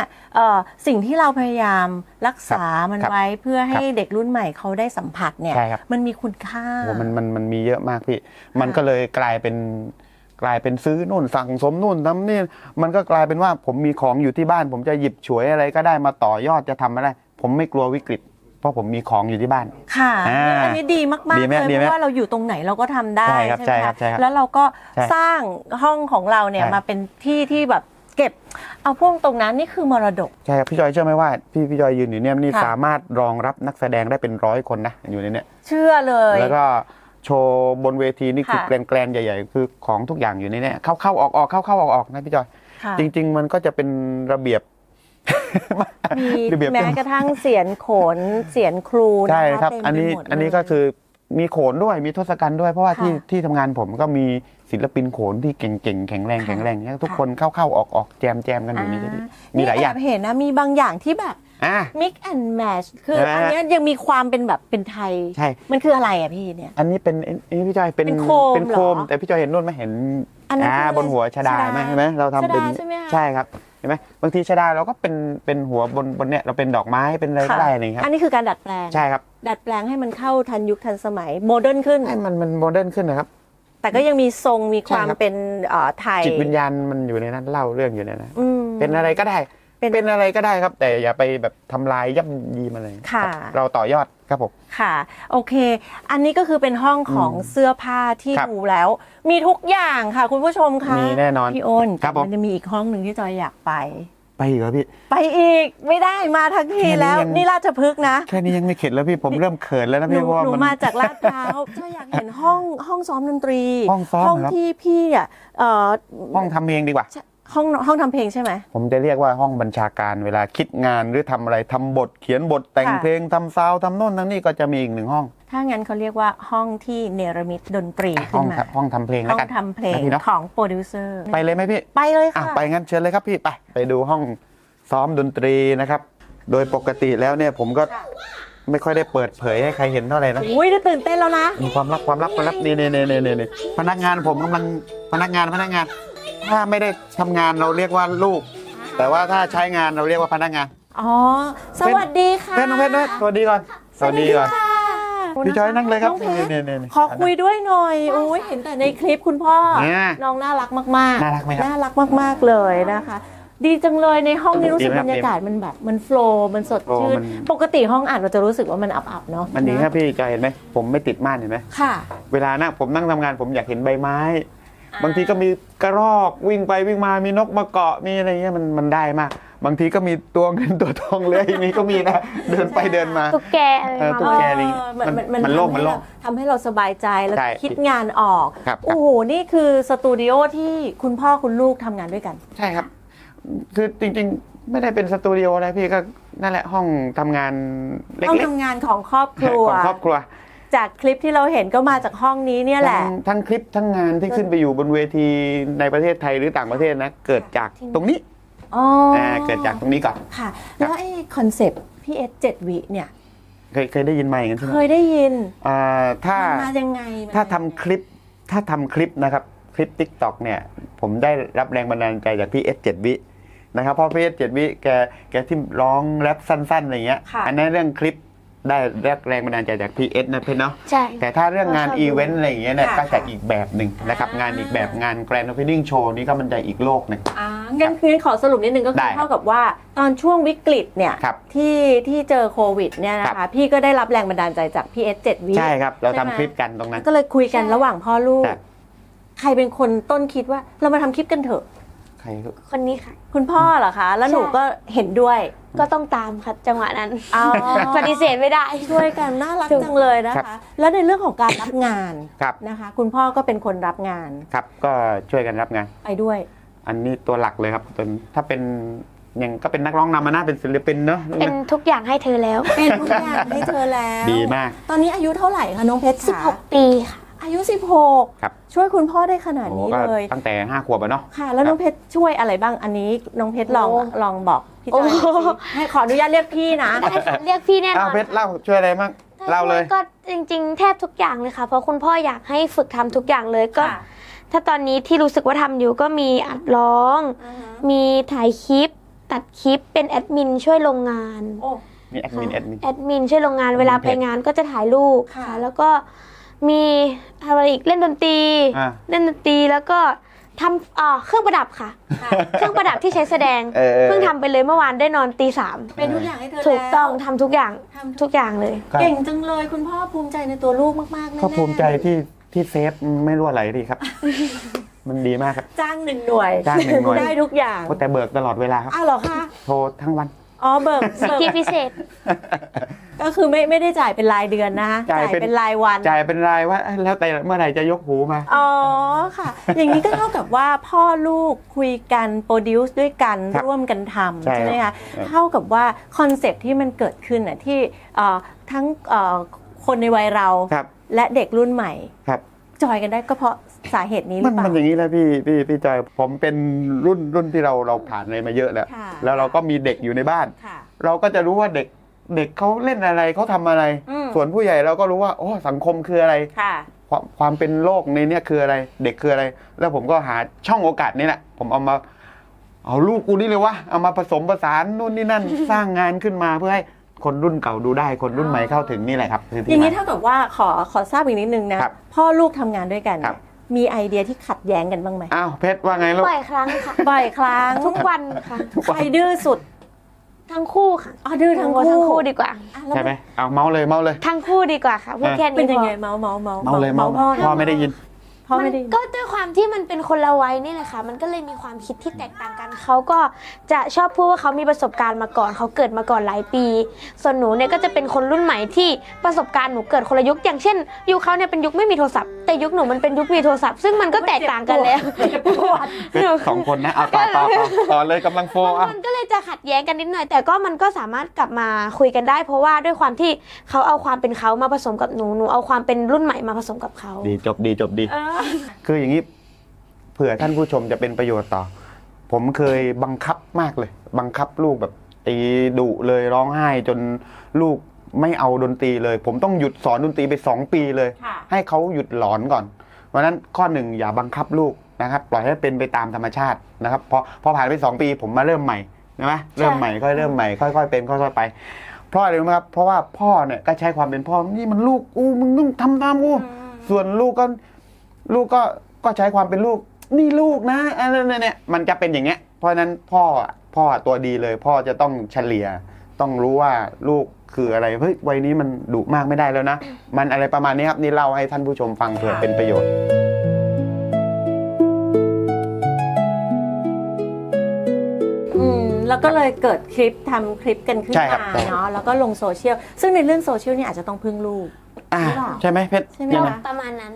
สิ่งที่เราพยายามรักษามัน ครับ ไว้เพื่อให้ ครับ เด็กรุ่นใหม่เขาได้สัมผัสเนี่ย ใช่ครับ มันมีคุณค่า โอ้มันมีเยอะมากพี่ มันก็เลยกลายเป็นซื้อนู่นสั่งสมนู่นทำนี่มันก็กลายเป็นว่าผมมีของอยู่ที่บ้าน ผมจะหยิบฉวยอะไรก็ได้มาต่อยอดจะทำอะไรผมไม่กลัววิกฤต เพราะผมมีของอยู่ที่บ้าน ค่ะ อ่า อันนี้ดีมากๆ ดี เล ไหม ย ดี เพ ไหม ราะว่าเราอยู่ตรงไหนเราก็ทำได้ ใช่ครับ ใช่ไหม ใช่ครั คะ บใช่ครับ แล้วเราก็ ใช่ สร้างห้องของเราเนี่ย ใช่ มาเป็นที่ที่แบบเก็บ เอาพวกตรงนั้นนี่คือมรดก ใช่ครับพี่จอยเชื่อไหมว่าพี่จอยยืนอยู่เนี่ยนี่ ค่ะ สามารถรองรับนักแสดงได้เป็น100 คนนะอยู่ในเนี้ย เชื่อเลย แล้วก็โชว์บนเวทีนี่คือ ค่ะ แกรนๆใหญ่ๆ คือของทุกอย่างอยู่ในเนี้ยเข้าออกเข้าออกนะพี่จอย ค่ะ จริง ๆ มันก็จะเป็นระเบียบ มี ระเบียบ แม้กระทั่งเสียนโขนเสียนครูนะะ ใช่ครับ เต็ม อันนี้ ไปหมดเลย อันนี้ก็คือมีโขนด้วยมีทศกัณฐ์ด้วยเพราะว่า ค่ะ ที่ทำงานผมก็มีศิลปินโขนที่เก่งๆแข็งแรง ค่ะ แข็งแรงเนี่ยทุก ค่ะ คนเข้าออกแจมกันอยู่นี่มีหลายอย่าง นี่แบเห็นนะมีบางอย่างที่แบบ อ่ะ mix and match คือ ใช่ไหม อันเนี้ยยังมีความเป็นแบบเป็นไทย ใช่ มันคืออะไรอะพี่เนี่ย อันนี้เป็นพี่จอยเป็น เป็นโคม เป็นโคม เหรอ แต่พี่จอยเห็นนู่นไหมเห็น อันนั้นคืออะไร บนหัวชดา ชดา ไหมเห็นไหมเราทำเป็น ชดาใช่ไหมคะ ใช่ครับเห็นไหมบางทีชดาเราก็เป็นหัวบนเนี่ยเราเป็นดอกไม้เป็นอะไรก็ได้อะไรอย่างเงี้ยค อั รับ นนี้คือการดัดแปลง ใช่ครับ ดัดแปลงให้มันเข้าทันยุคทันสมัยโมเดิร์นขึ้น ให้มันโมเดิร์นขึ้นนะครับ แต่ก็ยังมีทรงมีความ ใช่ครับ เป็นไทย จิตวิญญาณมันอยู่ในนั้นเล่าเรื่องอยู่ในนั้น อืม เป็นอะไรก็ได้ เป็น เป็นอะไรก็ได้ครับ แต่อย่าไปแบบทำลายย่ำยีมันเลย ค่ะ รับเราต่อยอดครับผม ค่ะ โอเค อันนี้ก็คือเป็นห้องของเสื้อผ้าที่ ครับ ดูแล้ว มีทุกอย่างค่ะ คุณผู้ชมค่ะ มีแน่นอน พี่อ้น ครับผม มันจะมีอีกห้องหนึ่งที่จอยอยากไป ไปอีกเหรอพี่ ไปอีกไม่ได้มาทั้งที แค่นี้ แล้ว ยัง นี่ราชพฤกษ์นะ แค่นี้ยังไม่เข็ดแล้วพี่ผมเริ่มเขินแล้วนะ หนู พี่เพราะว่า หนู มัน มาจากลาดพร้าวจอยอยากเห็นห้องซ้อมดนตรี ห้องซ้อม ห้อง เหรอครับ ที่พี่อ่ะห้องทำเพลงดีกว่า ห้องทำเพลงใช่ไหม ผมจะเรียกว่าห้องบัญชาการเวลาคิดงานหรือทำอะไรทำบทเขียนบทแต่ง ค่ะ เพลงทำซาวด์ทำโน่นทำนี่ก็จะมีอีกหนึ่งห้อง ถ้างั้นเขาเรียกว่าห้องที่เนรมิตดนตรี ห้ ขึ้ อน ง มา ห้องทำเพลง ห้ แล้ว อง กัน ทำเพลง นะพี่เนาะ ของโปรดิวเซอร์ ไปเลยไหมพี่ ไปเลย อ่ะ ค่ะ ไปงั้นเชิญเลยครับพี่ไปดูห้องซ้อมดนตรีนะครับ โดยปกติแล้วเนี่ยผมก็ไม่ค่อยได้เปิดเผยให้ใครเห็นเท่าไหร่นะ อุ้ยได้ตื่นเต้นแล้วนะ มีความลับนี่พนักงานผมกำลังพนักงาน ถ้าไม่ได้ทำงานเราเรียกว่าลูก แต่ว่าถ้าใช้งานเราเรียกว่าพนักงาน อ๋อ สวัสดีค่ะ เพชรน้องเพชรสวัสดีก่อนสวัสดีก่อน ค่ะ พี่จอยนั่งเลยครับ น้องเพชร นี่ ขอคุยด้วยหน่อยอุ้ยเห็นแต่ในคลิปคุณพ่อ เนี่ย น้องน่ารักมากๆ น่ารักไหมครับ น่ารักมากๆเลยนะคะ ดีจังเลยในห้องนี้รู้สึก ดีไหมครับ บรรยากาศมันแบบมันโฟลว์มันสดชื่น โอ้มัน ปกติห้องอัดเราจะรู้สึกว่ามันอับๆเนาะ มันดีครับพี่จอยเห็นไหมผมไม่ติดม่านเห็นไหม ค่ะ เวลานะผมนั่งทำงานผมอยากเห็นใบไม้ บางทีก็มีกระรอกวิ่งไปวิ่งมามีนกมาเกาะมีอะไรเงี้ยมันได้มาก บางทีก็มีตัวเงินตัวทองเลื้อยมีก็มีนะเดินไปเดินมา ตุ๊กแกอะไร ตุ๊กแก อะไรอย่างงี้ มันโล่ง ทำให้เราสบายใจแล้ว ใช่ คิดงานออก ครับ โอ้โห นี่คือสตูดิโอที่คุณพ่อคุณลูกทำงานด้วยกัน ใช่ครับ คือจริงๆ ไม่ได้เป็นสตูดิโออะไรพี่ก็นั่นแหละห้องทำงานเล็ ห้อง ก ทำงานของครอบค ๆ รัว ของครอบครัว จากคลิปที่เราเห็นก็มาจากห้องนี้เนี่ยแหละ ทั้งคลิปทั้งงานที่ขึ้นไปอยู่บนเวทีในประเทศไทยหรือต่างประเทศนะเกิดจากตรงนี้ อ๋อ เกิดจากตรงนี้ก่อน ค่ะ แล้วไอ้คอนเซปต์พี่เอส7 วิเนี่ย เคยได้ยินมาอย่างนั้นใช่ไหม เคยได้ยิน ถ้า มันมายังไง ถ้าทำคลิปนะครับคลิป TikTok เนี่ยผมได้รับแรงบันดาลใจจากพี่เอส7 วินะครับเพราะพี่เอส7 วิแกที่ร้องแรปสั้นๆอะไรเงี้ย ค่ะ อันนั้นเรื่องคลิปได้แรงบันดาลใจจากพี่เอสนะเพื่อนเนาะ ใช่ แต่ถ้าเรื่องงาน ชอบดู อีเวนต์อะไรอย่างเงี้ยเนี่ย ค่ะ ก็จะอีกแบบหนึ่งนะครับงานอีกแบบงานแกรนด์โอเพนนิ่งโชว์นี่ก็มันจะอีกโลกหนึง งั้นขอสรุปนิดนึงก็คื ได้ อเท่ากับว่าตอนช่วงวิกฤตเนี่ย ครับ ที่เจอโควิดเนี่ยนะ ครั คะ บ พี่ก็ได้รับแรงบันดาลใจจากพี่เอส7 วิ ใช่ครับเรา ใช่ไหม ทำคลิปกันตรงนั้น ก็เลยคุยกันระหว่างพ่อลูก ครับ ใครเป็นคนต้นคิดว่าเรามาทำคลิปกันเถอะ ใคร คนนี้ค่ะ คุณพ่อเหรอคะ แล้วหนูก็เห็นด้วย ก็ต้องตามค่ะจังหวะนั้น อ๋อ ปฏิเสธไม่ได้ ช่วยกันน่ารัก ถูก จังเลยนะ ครั คะ บ แล้วในเรื่องของการรับงาน ครับ นะคะ คุณพ่อก็เป็นคนรับงาน ครับก็ช่วยกันรับงาน ไปด้วย อันนี้ตัวหลักเลยครับถ้าเป็น ยังก็เป็นนักร้องนำมานะเป็นศิลปินเนอะ เป็นทุกอย่างให้เธอแล้ว เป็นทุกอย่างให้เธอแล้ว ดีมาก ตอนนี้อายุเท่าไหร่คะน้องเพชรคะ 16 ปีค่ะ อายุ ครับ 16 ช่วยคุณพ่อได้ขนาด โอ้ นี้ ก็ เลย ตั้งแต่5 ขวบอะเนาะ ค่ะ แล้วน้องเพชรช่วยอะไรบ้างอันนี้น้องเพชรลอง โอ้ ลองบอกพี่จอยหน่อย โอ้ สิให้ขออนุญาตเรียกพี่นะ ได้ค่ะเรียกพี่แน่น อ้า อ วน เพชรเล่าช่วยอะไรบ้าง ถ้ เล่าเลย ก็จริงๆ แทบทุกอย่างเลยค่ะ เพราะคุณพ่ออยากให้ฝึกทำทุกอย่างเลยก็ ค่ะ ถ้าตอนนี้ที่รู้สึกว่าทำอยู่ก็มีอัดร้อง มีถ่ายคลิป ตัดคลิปเป็นแอดมินช่วยลงงาน โอ้ นี่แอดมิน ค่ะ แอดมิน แอดมินช่วยลงงานเวลาไปงานก็จะถ่ายรูป ค่ะ ค่ะ แล้วก็มีอะไรอีกเล่นดนตรี อ่า เล่นดนตรีแล้วก็ทำเครื่องประดับค่ะ ค่ะ เครื่องประดับที่ใช้แสดง เออ เพิ่งทำไปเลยเมื่อวานได้นอนตี เป็นทุกอย่างให้เธอ 3ถูกต้อง แล้ว ทำทุกอย่าง ทำ ทุกอย่างเลย ก็ เก่งจังเลยคุณพ่อภูมิใจในตัวลูกมากๆแน่ๆ ก็ภูมิใจที่เซฟไม่รั่วไหลดีครับ มันดีมากครับ จ้าง1 หน่วย จ้าง1 หน่วย ได้ทุกอย่าง โอ้แต่เบิกตลอดเวลาครับ อ้าวเหรอคะ โทรทั้งวัน อ๋อเบิก สิทธิพิเศษ ก็คือไม่ได้จ่ายเป็นรายเดือนนะคะ จ่ายเป็น เป็นรายวัน จ่ายเป็นรายว่าแล้วแต่เมื่อไหร่จะยกหูมา อ๋อค่ะ อย่างนี้ก็เท่ากับว่าพ่อลูกคุยกันโปรดิวซ์ด้วยกัน ครับ ร่วมกันทำ ใช่ ใช่ไหม ครั คะ บ เท่ากับว่าคอนเซ็ปต์ที่มันเกิดขึ้นน่ะที่ทั้งคนในวัยเรา ครับ และเด็กรุ่นใหม่ ครับ จอยกันได้ก็เพราะสาเหตุนี้หรื มั อน เปล่า มันอย่างนี้แล้วพี่จอยผมเป็นรุ่นที่เราผ่านอะไรมาเยอะแล้ว ค่ะ แล้วเราก็มีเด็กอยู่ในบ้าน ค่ะ เราก็จะรู้ว่าเด็กเขาเล่นอะไรเขาทำอะไร อืม ส่วนผู้ใหญ่เราก็รู้ว่าโอ้สังคมคืออะไร ค่ะ ความเป็นโลกในเนี้ยคืออะไร เด็กคืออะไร แล้วผมก็หาช่องโอกาสนี้แหละผมเอาลูกกูนี่เลยวะเอามาผสมผสานนู่นนี่นั่น สร้างงานขึ้นมาเพื่อให้คนรุ่นเก่าดูได้คนรุ่นใหม่เข้าถึงนี่แหละครับคือ อ ที่ ย่างนี้ มา เท่ากับว่าขอทราบอีกนิดนึงนะครับ พ่อลูกทำงานด้วยกัน ครับ มีไอเดียที่ขัดแย้งกันบ้างไหม อ้าวเพชรว่าไงลูก บ่อยครั้งค่ะ บ่อยครั้ง ทุกวันค่ะ ใครดื้อสุด ทั้งคู่ค่ะ อ๋อดื้อทั้ง ทั้ง คู่ คู่ดีกว่า อ่ะแล้ว ใช่ไหมเอาเมาเลย ทั้งคู่ดีกว่าค่ะพูดแค่นี้ เป็นยัง พอ ไงเมาเมาเมา เมาเลยเมา พ่อ พ่อไม่ได้ยิน พ่อ มั ไม่ น ได้ยิน ก็ด้วยความที่มันเป็นคนละวัยนี่แหละค่ะ มันก็เลยมีความคิดที่แตกต่างกัน เขาก็จะชอบพูดว่าเขามีประสบการณ์มาก่อน เขาเกิดมาก่อนหลายปี ส่วนหนูเนี่ยก็จะเป็นคนรุ่นใหม่ที่ประสบการณ์หนูเกิดคนละยุค อย่างเช่น ยุคเขาเนี่ยเป็นยุคไม่มีโทรศัพท์ แต่ยุคหนูมันเป็นยุคมีโทรศัพท์ ซึ่งมันก็แตกต่างกันแล้ว เจ็บปวด เพชรสองคนนะเอาต่อเลยกำลังโฟอ่ะ มันก็เลยจะขัดแย้งกันนิดหน่อย แต่ก็มันก็สามารถกลับมาคุยกันได้ เพราะว่าด้วยความที่เขาเอาความเป็นเขามาผสมกับหนูเอาความเป็นรุ่นใหม่มาผสมกับเขา ดีจบดี คืออย่างนี้เผื่อท่านผู้ชมจะเป็นประโยชน์ต่อ ผมเคยบังคับมากเลย บังคับลูกแบบตีดุเลยร้องไห้จนลูกไม่เอาดนตรีเลย ผมต้องหยุดสอนดนตรีไป2 ปีเลย ค่ะ ให้เขาหยุดหลอนก่อน เพราะฉะนั้นข้อหนึ่งอย่าบังคับลูกนะครับ ปล่อยให้เป็นไปตามธรรมชาตินะครับพอผ่านไป2 ปีผมมาเริ่มใหม่ใช่ไหมเริ่มใหม่ค่อยเริ่มใหม่ค่อยๆเป็นค่อยๆไป เพราะอะไรรู้ไหมครับเพราะว่าพ่อเนี่ยก็ใช้ความเป็นพ่อนี่มันลูกกูมึงต้องทำตามกูส่วนลูกก็ใช้ความเป็นลูกนี่ลูกนะอะไรเนี่ยมันจะเป็นอย่างเงี้ยเพราะฉะนั้นพ่อตัวดีเลย พ่อจะต้องเฉลี่ย ต้องรู้ว่าลูกคืออะไรเฮ้ยวัยนี้มันดุมากไม่ได้แล้วนะ มันอะไรประมาณนี้ครับนี่เล่าให้ท่านผู้ชมฟังเผื่อเป็นประโยชน์ แล้วก็เลยเกิดคลิปทำคลิปกันขึ้น ใช่ครับ มา ใช่ เนาะแล้วก็ลงโซเชียลซึ่งในเรื่องโซเชียลเนี่ยอาจจะต้องพึ่งลูก อ่า หรือเปล่า ใช่ไหมเพชร ใช่ไหม ยังไง คะ ประมาณนั้น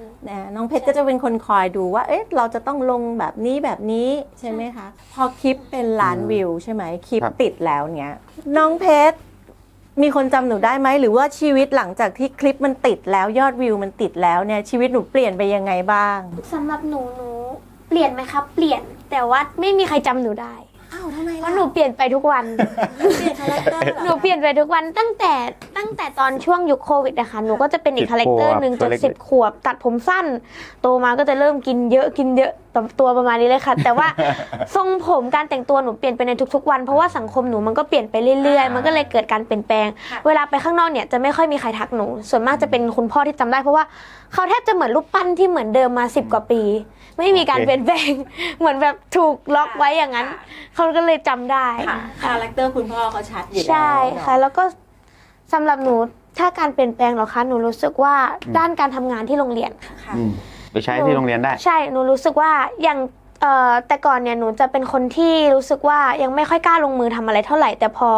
น้องเพชรก็จะเป็นคนคอยดูว่าเอ๊ะเราจะต้องลงแบบนี้ใช่ไหมคะพอคลิปเป็นล้านวิวใช่ไหมคลิป ครับ ติดแล้วเนี้ยน้องเพชรมีคนจำหนูได้ไหมหรือว่าชีวิตหลังจากที่คลิปมันติดแล้วยอดวิวมันติดแล้วเนี่ยชีวิตหนูเปลี่ยนไปยังไงบ้าง สำหรับหนูเปลี่ยนไหมครับเปลี่ยนแต่ว่าไม่มีใครจำหนูได้ อ้าวทำไม เพ ล่ะ ราะหนูเปลี่ยนไปทุกวัน เปลี่ยนคาแรคเตอร์ หนูเปลี่ยนไปทุกวันตั้งแต่ตอนช่วงยุคโควิดนะคะหนูก็จะเป็นอีก 10 คาแรคเตอร์หนึ่ง ขวบ จน10 ขวบ ตัดผมสั้น โตมาก็จะเริ่มกินเยอะตัวประมาณนี้เลยค่ะ แต่ว่า ทรงผมการแต่งตัวหนูเปลี่ยนไปในทุกๆวันเพราะว่าสังคมหนูมันก็เปลี่ยนไปเรื่อยๆ มันก็เลยเกิดการเปลี่ยนแปลง เวลาไปข้างนอกเนี่ยจะไม่ค่อยมีใครทักหนู ส่วนมากจะเป็นคุณพ่อที่จำได้เพราะว่าเขาแทบจะเหมือนรูปปั้นที่เหมือนเดิมมา10 กว่าปี ไม่มีการเปลี่ยนแปลง เหมือนแบบถูกล็อกไว้อย่างนั้นเขาก็เลยจำได้ ค่ะคาแรคเตอร์คุณพ่อเขาชัดอยู่แล้ว ใช่ค่ะแล้วก็สำหรับหนูถ้าการเปลี่ยนแปลงเหรอคะหนูรู้สึกว่าด้านการทำงานที่โรงเรียน ค่ะ ไปใช้ที่โรงเรียนได้ ใช่หนูรู้สึกว่าอย่างแต่ก่อนเนี่ยหนูจะเป็นคนที่รู้สึกว่ายังไม่ค่อยกล้าลงมือทำอะไรเท่าไหร่แต่พอ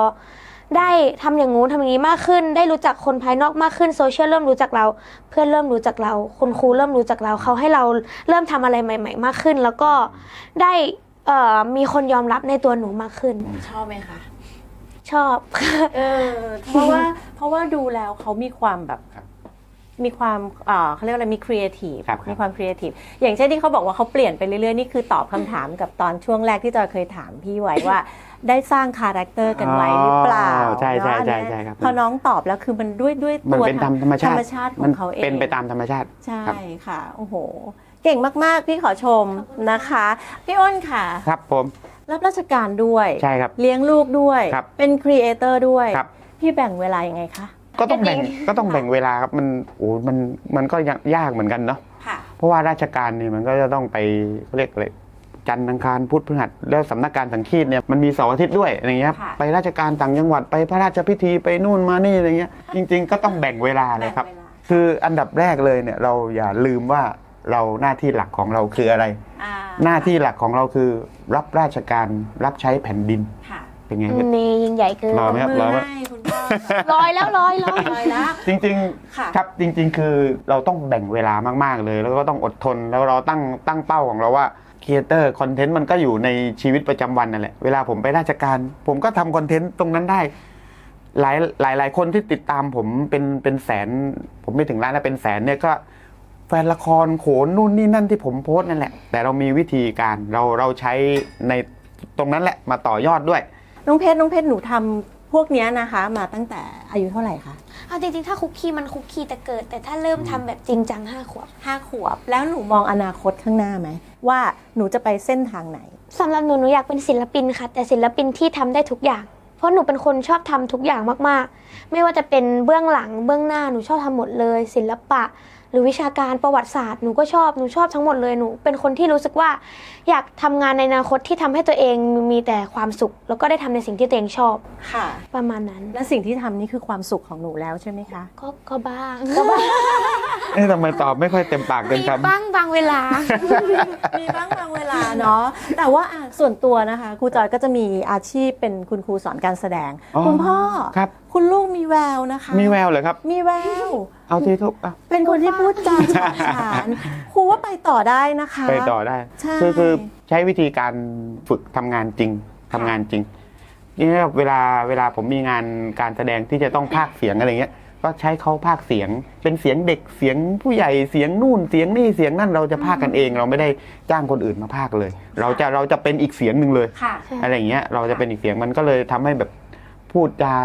ได้ทำอย่างงู้นทำอย่างนี้มากขึ้น ได้รู้จักคนภายนอกมากขึ้นโซเชียลเริ่มรู้จักเราเพื่อนเริ่มรู้จักเราคุณครูเริ่มรู้จักเราเขาให้เราเริ่มทำอะไรใหม่ ๆ มากขึ้น แล้วก็ได้ มีคนยอมรับในตัวหนูมากขึ้น ชอบไหมคะ ชอบ เพราะว่าดูแล้วเขามีความแบบ ครับ มีความเขาเรียกว่าอะไรมีครีเอทีฟ ครับ มีความครีเอทีฟอย่างเช่นที่เขาบอกว่าเขาเปลี่ยนไปเรื่อยๆนี่คือตอบคำถามกับตอนช่วงแรกที่จอยเคยถามพี่ไว้ว่า ได้สร้างคาแรคเตอร์กันไว้หรือเปล่า ใช่ใช่ เนอะ ใช่ใช่ครับ พอน้องตอบแล้วคือมันด้วย มัน ตัว เป็นตามธรรมชาติ ธรรมชาติขอ มั งเขาเอง เป็นไปตามธรรมชาติ ใช่ ครับ ค่ะโอ้โหเก่งมากๆพี่ขอชมนะคะพี่อ้นค่ะ ครับผม รับราชการด้วย ใช่ครับ เลี้ยงลูกด้วย ครับ เป็นครีเอเตอร์ด้วย ครับ พี่แบ่งเวลายังไงคะ ก็ต้องแบ่ง จริง ก็ต้องแบ่งเวลาครับมันก็ยากเหมือนกันเนาะ ค่ะ เพราะว่าราชการนี่มันก็จะต้องไปเขาเรียกอะไรจันทร์อังคารพุธพฤหัสแล้วสำนักการสังคีตเนี่ยมันมีเสาร์อาทิตย์ด้วยอะไรเงี้ยครับ ค่ะ ไปราชการต่างจังหวัดไปพระราชพิธีไปนู่นมานี่อะไรเงี้ยจริง ๆ ก็ต้องแบ่งเวลาเลยครับ แบ่งเวลา คืออันดับแรกเลยเนี่ยเราอย่าลืมว่าเราหน้าที่หลักของเราคืออะไร หน้าที่หลักของเราคือรับราชการรับใช้แผ่นดิน ค่ะ เป็นไงครับ นี่ยิ่งใหญ่เกิน รอไหมครับ มือให้คุณพ่อ ลอยแล้วลอยลอย ลอยแล้ว จริง ค่ะ ๆครับจริง ๆ คือเราต้องแบ่งเวลามากๆเลย แล้วก็ต้องอดทนแล้วเราตั้งเป้าของเราว่าครีเอเตอร์คอนเทนต์มันก็อยู่ในชีวิตประจำวันนั่นแหละเวลาผมไปราชการ ผมก็ทำคอนเทนต์ตรงนั้นได้ หลายคนที่ติดตามผมเป็นแสน ผมไม่ถึงล้านนะเป็นแสนเนี่ยก็แฟนละครโขนนู่นนี่นั่นที่ผมโพสต์นั่นแหละ แต่เรามีวิธีการเราใช้ในตรงนั้นแหละมาต่อยอดด้วย น้องเพชรหนูทำพวกเนี้ยนะคะ มาตั้งแต่อายุเท่าไหร่คะ เอาจริงๆถ้าคุกกี้มันคุกกี้แต่เกิด แต่ถ้าเริ่มทำแบบจริงจัง5 ขวบ 5 ขวบ แล้วหนูมองอนาคตข้างหน้าไหมว่าหนูจะไปเส้นทางไหน สำหรับหนูอยากเป็นศิลปินค่ะ แต่ศิลปินที่ทำได้ทุกอย่าง เพราะหนูเป็นคนชอบทำทุกอย่างมากๆ ไม่ว่าจะเป็นเบื้องหลังเบื้องหน้าหนูชอบทำหมดเลย ศิลปะ หรือวิชาการประวัติศาสตร์หนูก็ชอบทั้งหมดเลยหนูเป็นคนที่รู้สึกว่า อยากทำงานในอนาคตที่ทำให้ตัวเองมีแต่ความสุข แล้วก็ได้ทำในสิ่งที่ตัวเองชอบ ค่ะ ประมาณนั้น และสิ่งที่ทำนี่คือความสุขของหนูแล้วใช่ไหมคะ ก็บ้าง ทำไมตอบไม่ค่อยเต็มปากเต็ม มี คำ บ้างบางเวลา มีบ้างบางเวลาเนาะ แต่ว่าส่วนตัวนะคะครูจอยก็จะมีอาชีพเป็นคุณครูสอนการแสดง อ๋อ คุณพ่อ ครับ คุณลูกมีแววนะคะ มีแววเหรอครับ มีแวว เอาทีทุกอ่ะ เป็นคนที่พูดจาฉาฉานครูว่าไปต่อได้นะคะ ไปต่อได้ ใช่ คือใช้วิธีการฝึกทำงานจริงทำงานจริงนี่เวลาผมมีงานการแสดงที่จะต้องพากย์เสียงอะไรเงี้ย ก็ใช้เขาพากย์เสียง เป็นเสียงเด็กเสียงผู้ใหญ่เสียงนู่นเสียงนี่เสียงนั่นเราจะพากย์กันเอง เราไม่ได้จ้างคนอื่นมาพากย์เลย เราจะเป็นอีกเสียงหนึ่งเลย ค่ะ อะไรอย่างเงี้ยเราจะเป็นอีกเสียงมันก็เลยทำให้แบบพูดจา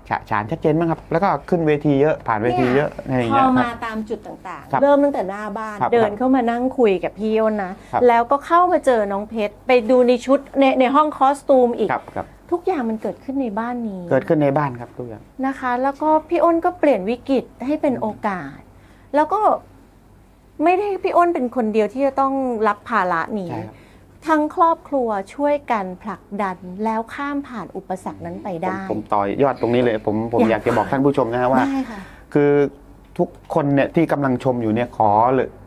ฉะฉานชัดเจนมากครับ แล้วก็ขึ้นเวทีเยอะผ่านเวทีเยอะอะไรอย่าง พ เงี้ อย ค มา รับ ตามจุดต่าง ครับ ๆ เริ่มตั้งแต่หน้าบ้าน ครับ เดินเข้ามานั่งคุยกับพี่อ้นนะ ครับ แล้วก็เข้ามาเจอน้องเพชรไปดูในชุดในห้องคอสตูมอีก ครับครับ ทุกอย่างมันเกิดขึ้นในบ้านนี้ เกิดขึ้นในบ้านครับทุกอย่าง นะคะ แล้วก็พี่อ้นก็เปลี่ยนวิกฤตให้เป็นโอกาส แล้วก็ไม่ได้พี่อ้นเป็นคนเดียวที่จะต้องรับภาระนี้ ใช่ครับ ทั้งครอบครัวช่วยกันผลักดันแล้วข้ามผ่านอุปสรรคนั้นไปได้ ผมต่อยอดตรงนี้เลยผมอยากจะบอกท่านผู้ชมนะฮะว่า ได้ค่ะ คือทุกคนเนี่ยที่กำลังชมอยู่เนี่ยข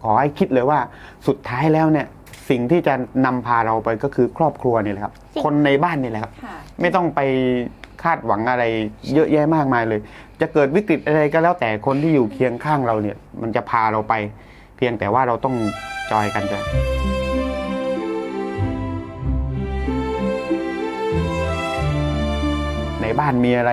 อให้คิดเลยว่าสุดท้ายแล้วเนี่ยสิ่งที่จะนำพาเราไปก็คือครอบครัวนี่แหละครับ จริง คนในบ้านนี่แหละครับ ค่ะ ไม่ต้องไปคาดหวังอะไรเยอะแยะมากมายเลย จะเกิดวิกฤตอะไรก็แล้วแต่คนที่อยู่เคียงข้างเราเนี่ย มันจะพาเราไป เพียงแต่ว่าเราต้องจอยกันจ้ะในบ้านมีอะไร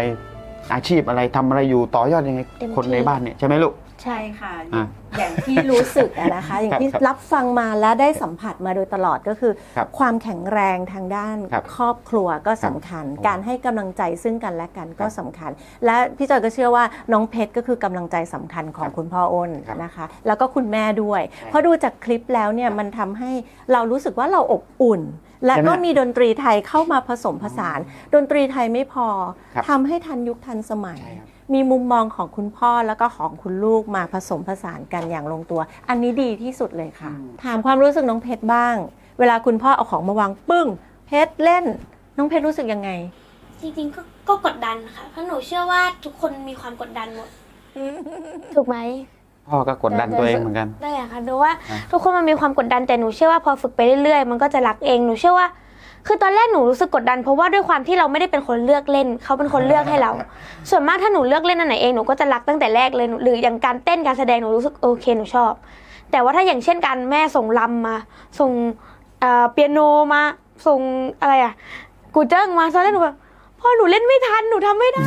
อาชีพอะไรทำอะไรอยู่ต่อยอดยังไง เต็มที่ คนในบ้านเนี่ยใช่ไหมลูก ใช่ค่ะ อ่ะ อย่างที่รู้สึกอะนะคะ อย่างที่ ครับ รับฟังมาและได้สัมผัสมาโดยตลอดก็คือ ครับ ความแข็งแรงทางด้าน ครับ ครอบครัวก็สำคัญ ครับ การให้กำลังใจซึ่งกันและกันก็ ครับ สำคัญ และพี่จอยก็เชื่อว่าน้องเพชรก็คือกำลังใจสำคัญของ ครับ คุณพ่ออ้น ครับ นะคะ แล้วก็คุณแม่ด้วย ใช่ เพราะดูจากคลิปแล้วเนี่ยมันทำให้เรารู้สึกว่าเราอบอุ่น และ ใช่ไหม ก็มีดนตรีไทยเข้ามาผสมผสาน ดนตรีไทยไม่พอ ครับ ทำให้ทันยุคทันสมัย ใช่ครับ มีมุมมองของคุณพ่อแล้วก็ของคุณลูกมาผสมผสานกันอย่างลงตัว อันนี้ดีที่สุดเลยค่ะ ถามความรู้สึกน้องเพชรบ้าง เวลาคุณพ่อเอาของมาวางปึ้ง เพชรเล่น น้องเพชรรู้สึกยังไง จริงๆก็กดดันค่ะ เพราะหนูเชื่อว่าทุกคนมีความกดดันหมด ถูกไหม พ่อก็กดดันตัวเองเหมือนกัน ได้ค่ะดูว่า อ่ะ ทุกคนมันมีความกดดันแต่หนูเชื่อว่าพอฝึกไปเรื่อยๆมันก็จะรักเองหนูเชื่อว่า คือตอนแรกหนูรู้สึกกดดันเพราะว่าด้วยความที่เราไม่ได้เป็นคนเลือกเล่นเขาเป็นคนเลือกให้เรา ส่วนมากถ้าหนูเลือกเล่นอันไหนเองหนูก็จะรักตั้งแต่แรกเลยหรืออย่างการเต้นการแสดงหนูรู้สึกโอเคหนูชอบ แต่ว่าถ้าอย่างเช่นการแม่ส่งรำมาส่งเปียโนมา ส่งอะไรอ่ะกูเจิ้งมาตอนแรกหนูแบบพ่อหนูเล่นไม่ทันหนูทำไม่ได้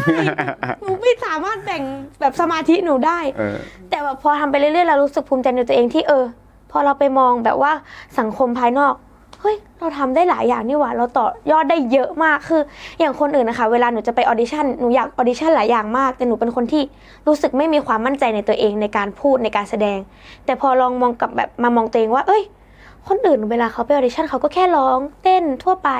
หนูไม่สามารถแบ่งแบบสมาธิหนูได้ แต่แบบพอทำไปเรื่อยๆเรารู้สึกภูมิใจในตัวเองที่พอเราไปมองแบบว่าสังคมภายนอกเฮ้ยเราทำได้หลายอย่างนี่หว่าเราต่อยอดได้เยอะมากคืออย่างคนอื่นนะคะเวลาหนูจะไปออดิชั่นหนูอยากออดิชั่นหลายอย่างมากแต่หนูเป็นคนที่รู้สึกไม่มีความมั่นใจในตัวเองในการพูดในการแสดง แต่พอลองมองกับแบบมามองตัวเองว่าเอ้ยคนอื่นเวลาเขาไปออดิชั่นเขาก็แค่ร้องเต้นทั่วไป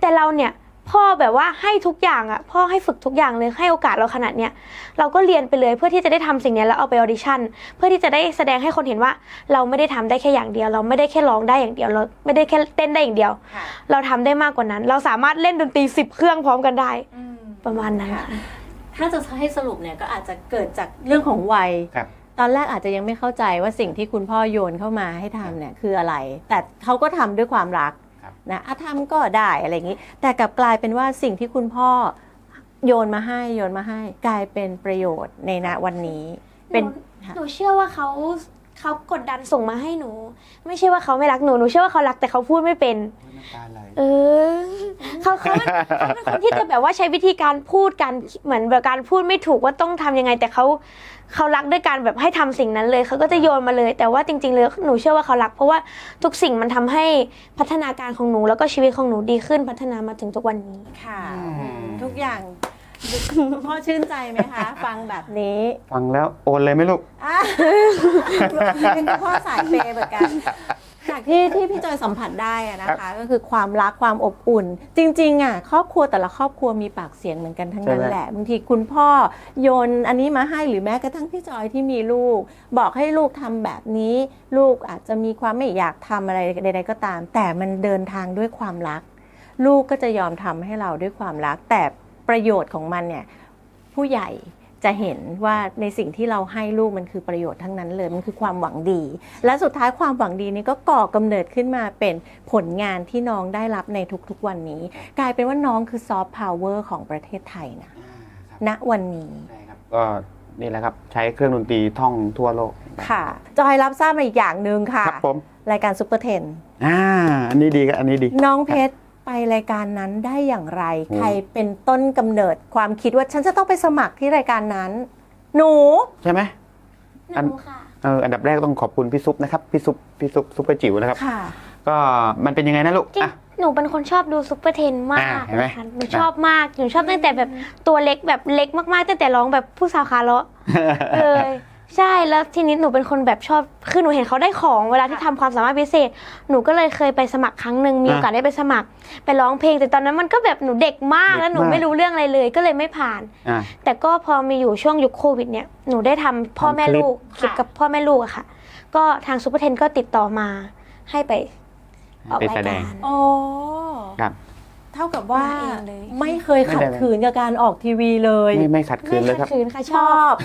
แต่เราเนี่ยพ่อแบบว่าให้ทุกอย่างอ่ะพ่อให้ฝึกทุกอย่างเลยให้โอกาสเราขนาดเนี้ยเราก็เรียนไปเลยเพื่อที่จะได้ทำสิ่งนี้แล้วเอาไปออดิชั่นเพื่อที่จะได้แสดงให้คนเห็นว่าเราไม่ได้ทำได้แค่อย่างเดียวเราไม่ได้แค่ร้องได้อย่างเดียวเราไม่ได้แค่เต้นได้อย่างเดียว เราทำได้มากกว่านั้น เราสามารถเล่นดนตรี10 เครื่องพร้อมกันได้ประมาณนั้นค่ะ ถ้าจะให้สรุปเนี่ยก็อาจจะเกิดจากเรื่องของวัย ครับ ตอนแรกอาจจะยังไม่เข้าใจว่าสิ่งที่คุณพ่อโยนเข้ามาให้ทำเนี่ยคืออะไร แต่เขาก็ทำด้วยความรักนะทำก็ได้อะไรอย่างนี้ แต่กลับกลายเป็นว่าสิ่งที่คุณพ่อโยนมาให้กลายเป็นประโยชน์ในณวันนี้เป็น หนูเชื่อว่าเขากดดันส่งมาให้หนู ไม่ใช่ว่าเขาไม่รักหนูเชื่อว่าเขารักแต่เขาพูดไม่เป็นเขาเป็นคนที่จะแบบว่าใช้วิธีการพูดกันเหมือนแบบการพูดไม่ถูกว่าต้องทำยังไงแต่เขารักด้วยการแบบให้ทำสิ่งนั้นเลยเขาก็จะโยนมาเลย แต่ว่าจริงๆเลยหนูเชื่อว่าเขารักเพราะว่าทุกสิ่งมันทำให้พัฒนาการของหนูแล้วก็ชีวิตของหนูดีขึ้นพัฒนามาถึงทุกวันนี้ ค่ะทุกอย่างคุณพ่อชื่นใจไหมคะ ฟังแบบนี้ ฟังแล้วโอนเลยไหมลูก เป็นพ่อสายเปย์เหมือนกันจากที่พี่จอยสัมผัสได้อะนะคะก็คือความรักความอบอุ่น จริงๆอ่ะครอบครัวแต่ละครอบครัวมีปากเสียงเหมือนกันทั้งนั้นแหละบางทีคุณพ่อโยนอันนี้มาให้หรือแม้กระทั่งพี่จอยที่มีลูกบอกให้ลูกทำแบบนี้ลูกอาจจะมีความไม่อยากทำอะไรใดๆก็ตาม แต่มันเดินทางด้วยความรัก ลูกก็จะยอมทำให้เราด้วยความรักแต่ประโยชน์ของมันเนี่ยผู้ใหญ่จะเห็นว่าในสิ่งที่เราให้ลูกมันคือประโยชน์ทั้งนั้นเลยมันคือความหวังดี และสุดท้ายความหวังดีนี้ก็ก่อกำเนิดขึ้นมาเป็นผลงานที่น้องได้รับในทุกๆวันนี้ กลายเป็นว่าน้องคือซอฟต์พาวเวอร์ของประเทศไทยนะณวันนี้ ก็นี่แหละครับใช้เครื่องดนตรีท่องทั่วโลก ค่ะจอยรับทราบมาอีกอย่างหนึ่งค่ะ ครับผม รายการซุปเปอร์เทน อันนี้ดีครับอันนี้ดี น้องเพชรไปรายการนั้นได้อย่างไร ใครเป็นต้นกำเนิดความคิดว่าฉันจะต้องไปสมัครที่รายการนั้น หนู ใช่ไหม หนูค่ะ อันดับแรกต้องขอบคุณพี่ซุปนะครับพี่ซุปซุปเปอร์จิ๋วนะครับ ค่ะ ก็มันเป็นยังไงนะลูก จริง อ่ะ หนูเป็นคนชอบดูซุปเปอร์เทนมาก เห็นไหม ค่ะหนูชอบมากหนูชอบตั้งแต่แบบตัวเล็กแบบเล็กมากๆตั้งแต่ร้องแบบผู้สาวขาเลาะ เลยใช่แล้วทีนี้หนูเป็นคนแบบชอบคือหนูเห็นเขาได้ของเวลาที่ทำความสามารถพิเศษหนูก็เลยเคยไปสมัครครั้งหนึ่งมีโอกาสได้ไปสมัครไปร้องเพลงแต่ตอนนั้นมันก็แบบหนูเด็กมากแล้วหนูไม่รู้เรื่องอะไรเลยก็เลยไม่ผ่าน แต่ก็พอมีอยู่ช่วงยุคโควิดเนี่ยหนูได้ทำพ่อแม่ลูกคลิปกับพ่อแม่ลูกอะค่ะ ก็ทางซุปเปอร์เทนก็ติดต่อมาให้ไปออกรายการ โอ้ ครับ เท่ากับว่า มาเองเลย ไม่เคยขัดขืนกับการออกทีวีเลย ไม่ขัดขืนเลยครับ ไม่ขัดขืนค่ะช ช อ อบ บ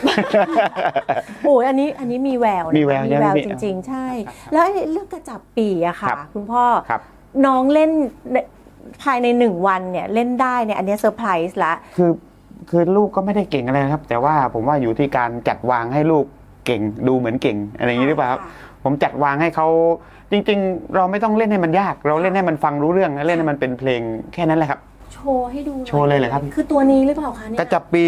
โอ้ยอันนี้มีแววนะ มีแวว มีแวว ใช่ไหม จริง ๆ ใช่ แล้วไอ้เรื่องกระจับปีอะค่ะ ครับ คุณพ่อ ครับ น้องเล่นภายใน1 วันเนี่ยเล่นได้เนี่ยอันนี้เซอร์ไพรส์ละ คือลูกก็ไม่ได้เก่งอะไรนะครับ แต่ว่าผมว่าอยู่ที่การจัดวางให้ลูกเก่งดูเหมือนเก่งอะไรอย่างนี้หรือเปล่าครับผมจัดวางให้เขาจริง ๆ เราไม่ต้องเล่นให้มันยาก เราเล่นให้มันฟังรู้เรื่องเล่นให้มันเป็นเพลงแค่นั้นแหละครับ โชว์ให้ดูหน่อ โชว์เลยเหรอครับ คือตัวนี้หรือเปล่าคะเนี่ย กระจับปี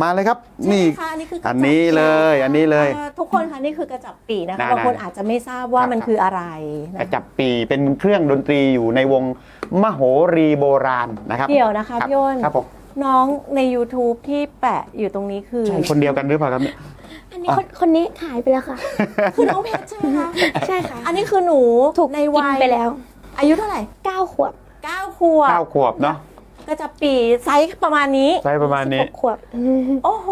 มาเลยครับ ใช่ไหม นี่ คะอันนี้คือกระจับ อันนี้เลยอันนี้เลย ทุกคนคะนี่คือกระจับปีนะ ได้ คะบางคนอาจจะไม่ทราบว่า ครับ มันคืออะไร ก นะ ระจับปีเป็นเครื่องดนตรีอยู่ในวงมโหรีโบราณนะครับ เดี๋ยวนะคะ รับ พี่อ้น ครับผม น้องใน YouTube ที่แปะอยู่ตรงนี้คือ ใช่คนเดียวกันหรือเปล่าครับเนี่ย อันนี้คนนี้หายไปแล้วค่ะ คือน้องเพชรใช่ไหมคะ ใช่ค่ะ อันนี้คือหนูถูกใน กิ วั น ย ไปแล้ว อายุเท่าไหร่ 9 ขวบ 9 ขวบ 9 ขวบเนาะ กระจับปีไซส์ประมาณนี้ ใช่ประมาณนี้ 6 ขวบ โอ้โห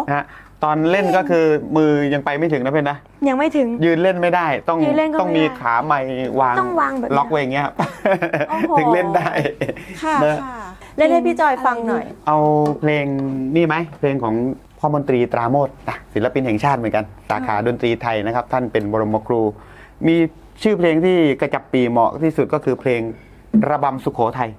นะฮะตอนเล่นก็คือมือยังไปไม่ถึงนะเพื่อนนะ ยังไม่ถึง ยืนเล่นไม่ได้ ต้อง ยืนเล่นก็ ต้อง ไม่ มี ได้ ขาไม้วาง ต้องวางแบบนี้ ล็อกไว้อย่างเงี้ยครับ โอ้โห ถึงเล่นได้ ค่ะ นะ ค่ะเล่นให้พี่จอยฟังหน่อย เอาเพลงนี่ไหมเพลงของพ่อมนตรีตราโมทนะศิลปินแห่งชาติเหมือนกันสาขาดนตรีไทยนะครับ ท่านเป็นบรมครู มีชื่อเพลงที่กระจับปีเหมาะที่สุดก็คือเพลงระบำสุโขทัย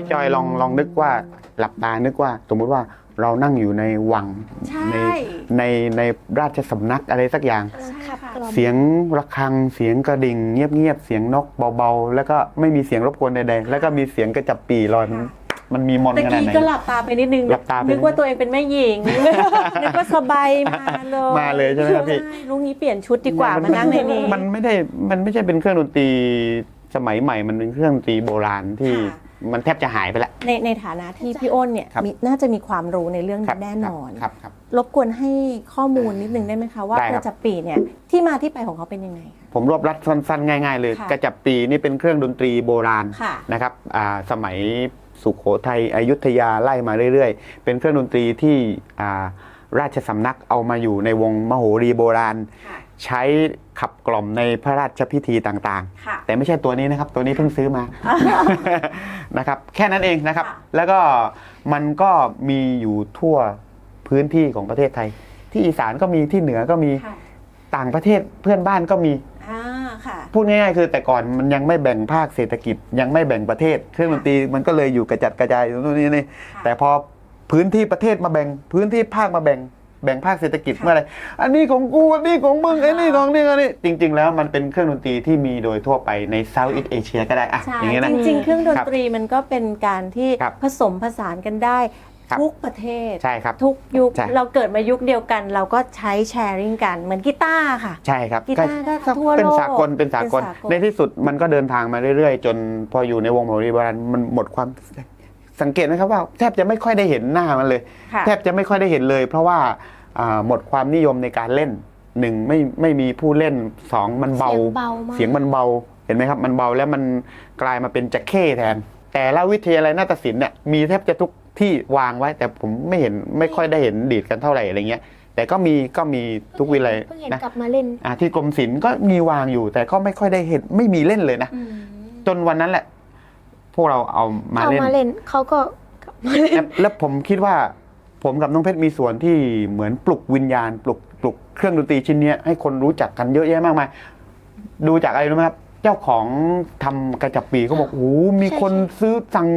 พี่จอยลองนึกว่าหลับตานึกว่า สมมุติว่าเรานั่งอยู่ในวัง ใช่ ในราชสำนักอะไรสักอย่าง ใช่ ขับ ค่ะ กล่อม เสียงระฆังเสียงกระดิ่งเงียบๆเสียงนกเบาๆแล้วก็ไม่มีเสียงรบกวนใดๆแล้วก็มีเสียงกระจับปีลอยมันมีมนต์ ตะ ขนาด กี้ ไหน ก็หลับตาไปนิดนึง หลับตาไป นึกว่าตัวเองเป็นแม่หญิง นึกว่าสบายมาเลย มาเลยใช่ไหมครับพี่ ใช่ลุงนี้เปลี่ยนชุดดีกว่ามานั่งในนี้ มันไม่ใช่เป็นเครื่องดนตรีสมัยใหม่มันเป็นเครื่องดนตรีโบราณที่ ค่ะ มันแทบจะหายไปละ ในฐานะที่พี่อ้นเนี่ย ครับ น่าจะมีความรู้ในเรื่อง ครั นี้ บ แน่นอน ครับ รบกวนให้ข้อมูลนิดนึงได้ไหมคะว่า ได้ ก ครับ ระจับปีเนี่ยที่มาที่ไปของเขาเป็นยังไงคะ ผมรวบรัดสั้นๆง่ายๆเลย ค่ะ กระจับปีนี่เป็นเครื่องดนตรีโบราณ ค่ะ นะครับสมัยสุโขทัยอยุธยาไล่มาเรื่อยๆ เป็นเครื่องดนตรีที่ราชสำนักเอามาอยู่ในวงมโหรีโบราณ ค่ะ ใช้ขับกล่อมในพระราชพิธีต่าง ค่ะ ๆ แต่ไม่ใช่ตัวนี้นะครับ ตัวนี้เพิ่งซื้อมา นะครับแค่นั้นเองนะครับ ค่ะ แล้วก็มันก็มีอยู่ทั่วพื้นที่ของประเทศไทย ที่อีสานก็มีที่เหนือก็มี ค่ะ ต่างประเทศเพื่อนบ้านก็มี ค่ะ พูดง่ายๆคือแต่ก่อนมันยังไม่แบ่งภาคเศรษฐกิจยังไม่แบ่งประเทศ เครื่องดนตรีมันก็เลยอยู่กระจัดกระจายอยู่ตรงนี้นี่ ค่ะ แต่พอพื้นที่ประเทศมาแบ่งพื้นที่ภาคมาแบ่งภาคเศรษฐกิจ ค่ะ เมื่อไหรอันนี้ของกูอันนี้ของมึง ค่ะ ไอ้นี่ของนี่อันนี้จริง ๆ แล้วมันเป็นเครื่องดนตรีที่มีโดยทั่วไปในเซาท์อีสเอเชียก็ได้อะ ใช่ อย่างเงี้ยนะ จริงๆ เครื่องดนตรีมันก็เป็นการที่ ครับ ผสมผสานกันได้ ครับ ทุกประเทศ ใช่ครับ ทุกยุค ใช่ เราเกิดมายุคเดียวกัน เราก็ใช้แชร์ริ่งกันเหมือนกีตาร์ค่ะ ใช่ครับ กีตาร์ก็ทั่วโลก เป็นสากลเป็นสากล ในที่สุดมันก็เดินทางมาเรื่อยๆ จนพออยู่ในวงโมรีโบราณมันหมดความสังเกตนะครับว่าแทบจะไม่ค่อยได้เห็นหน้ามันเลย ค่ะ แทบจะไม่ค่อยได้เห็นเลย เพราะว่าหมดความนิยมในการเล่นหนึ่งไม่มีผู้เล่นสองมันเบา เสียงเบามาก เสียงมันเบาเห็นไหมครับ มันเบาแล้วมันกลายมาเป็นจะเข้แทน แต่ละวิทยาลัยนาฏศิลป์เนี่ยมีแทบจะทุกที่วางไว้ แต่ผมไม่ค่อยได้เห็นดีดกันเท่าไหร่อะไรเงี้ย แต่ก็มีทุกวิทยาลัย เพิ่งเห็น นะ กลับมาเล่น ที่กรมศิลป์ก็มีวางอยู่ แต่ก็ไม่ค่อยได้เห็นไม่มีเล่นเลยนะ จนวันนั้นแหละ พวกเราเอามา เอา เล่น มาเล่นเขาก็กลับมาเล่น แล้วผมคิดว่าผมกับน้องเพชรมีส่วนที่เหมือนปลุกวิญญาณปลุกเครื่องดนตรีชิ้นเนี้ยให้คนรู้จักกันเยอะแยะมากมายดูจากอะไรรู้ไหมครับ เจ้าของทำกระจับปีเขาบอกโอ้โหมีคนซื้อสั่ง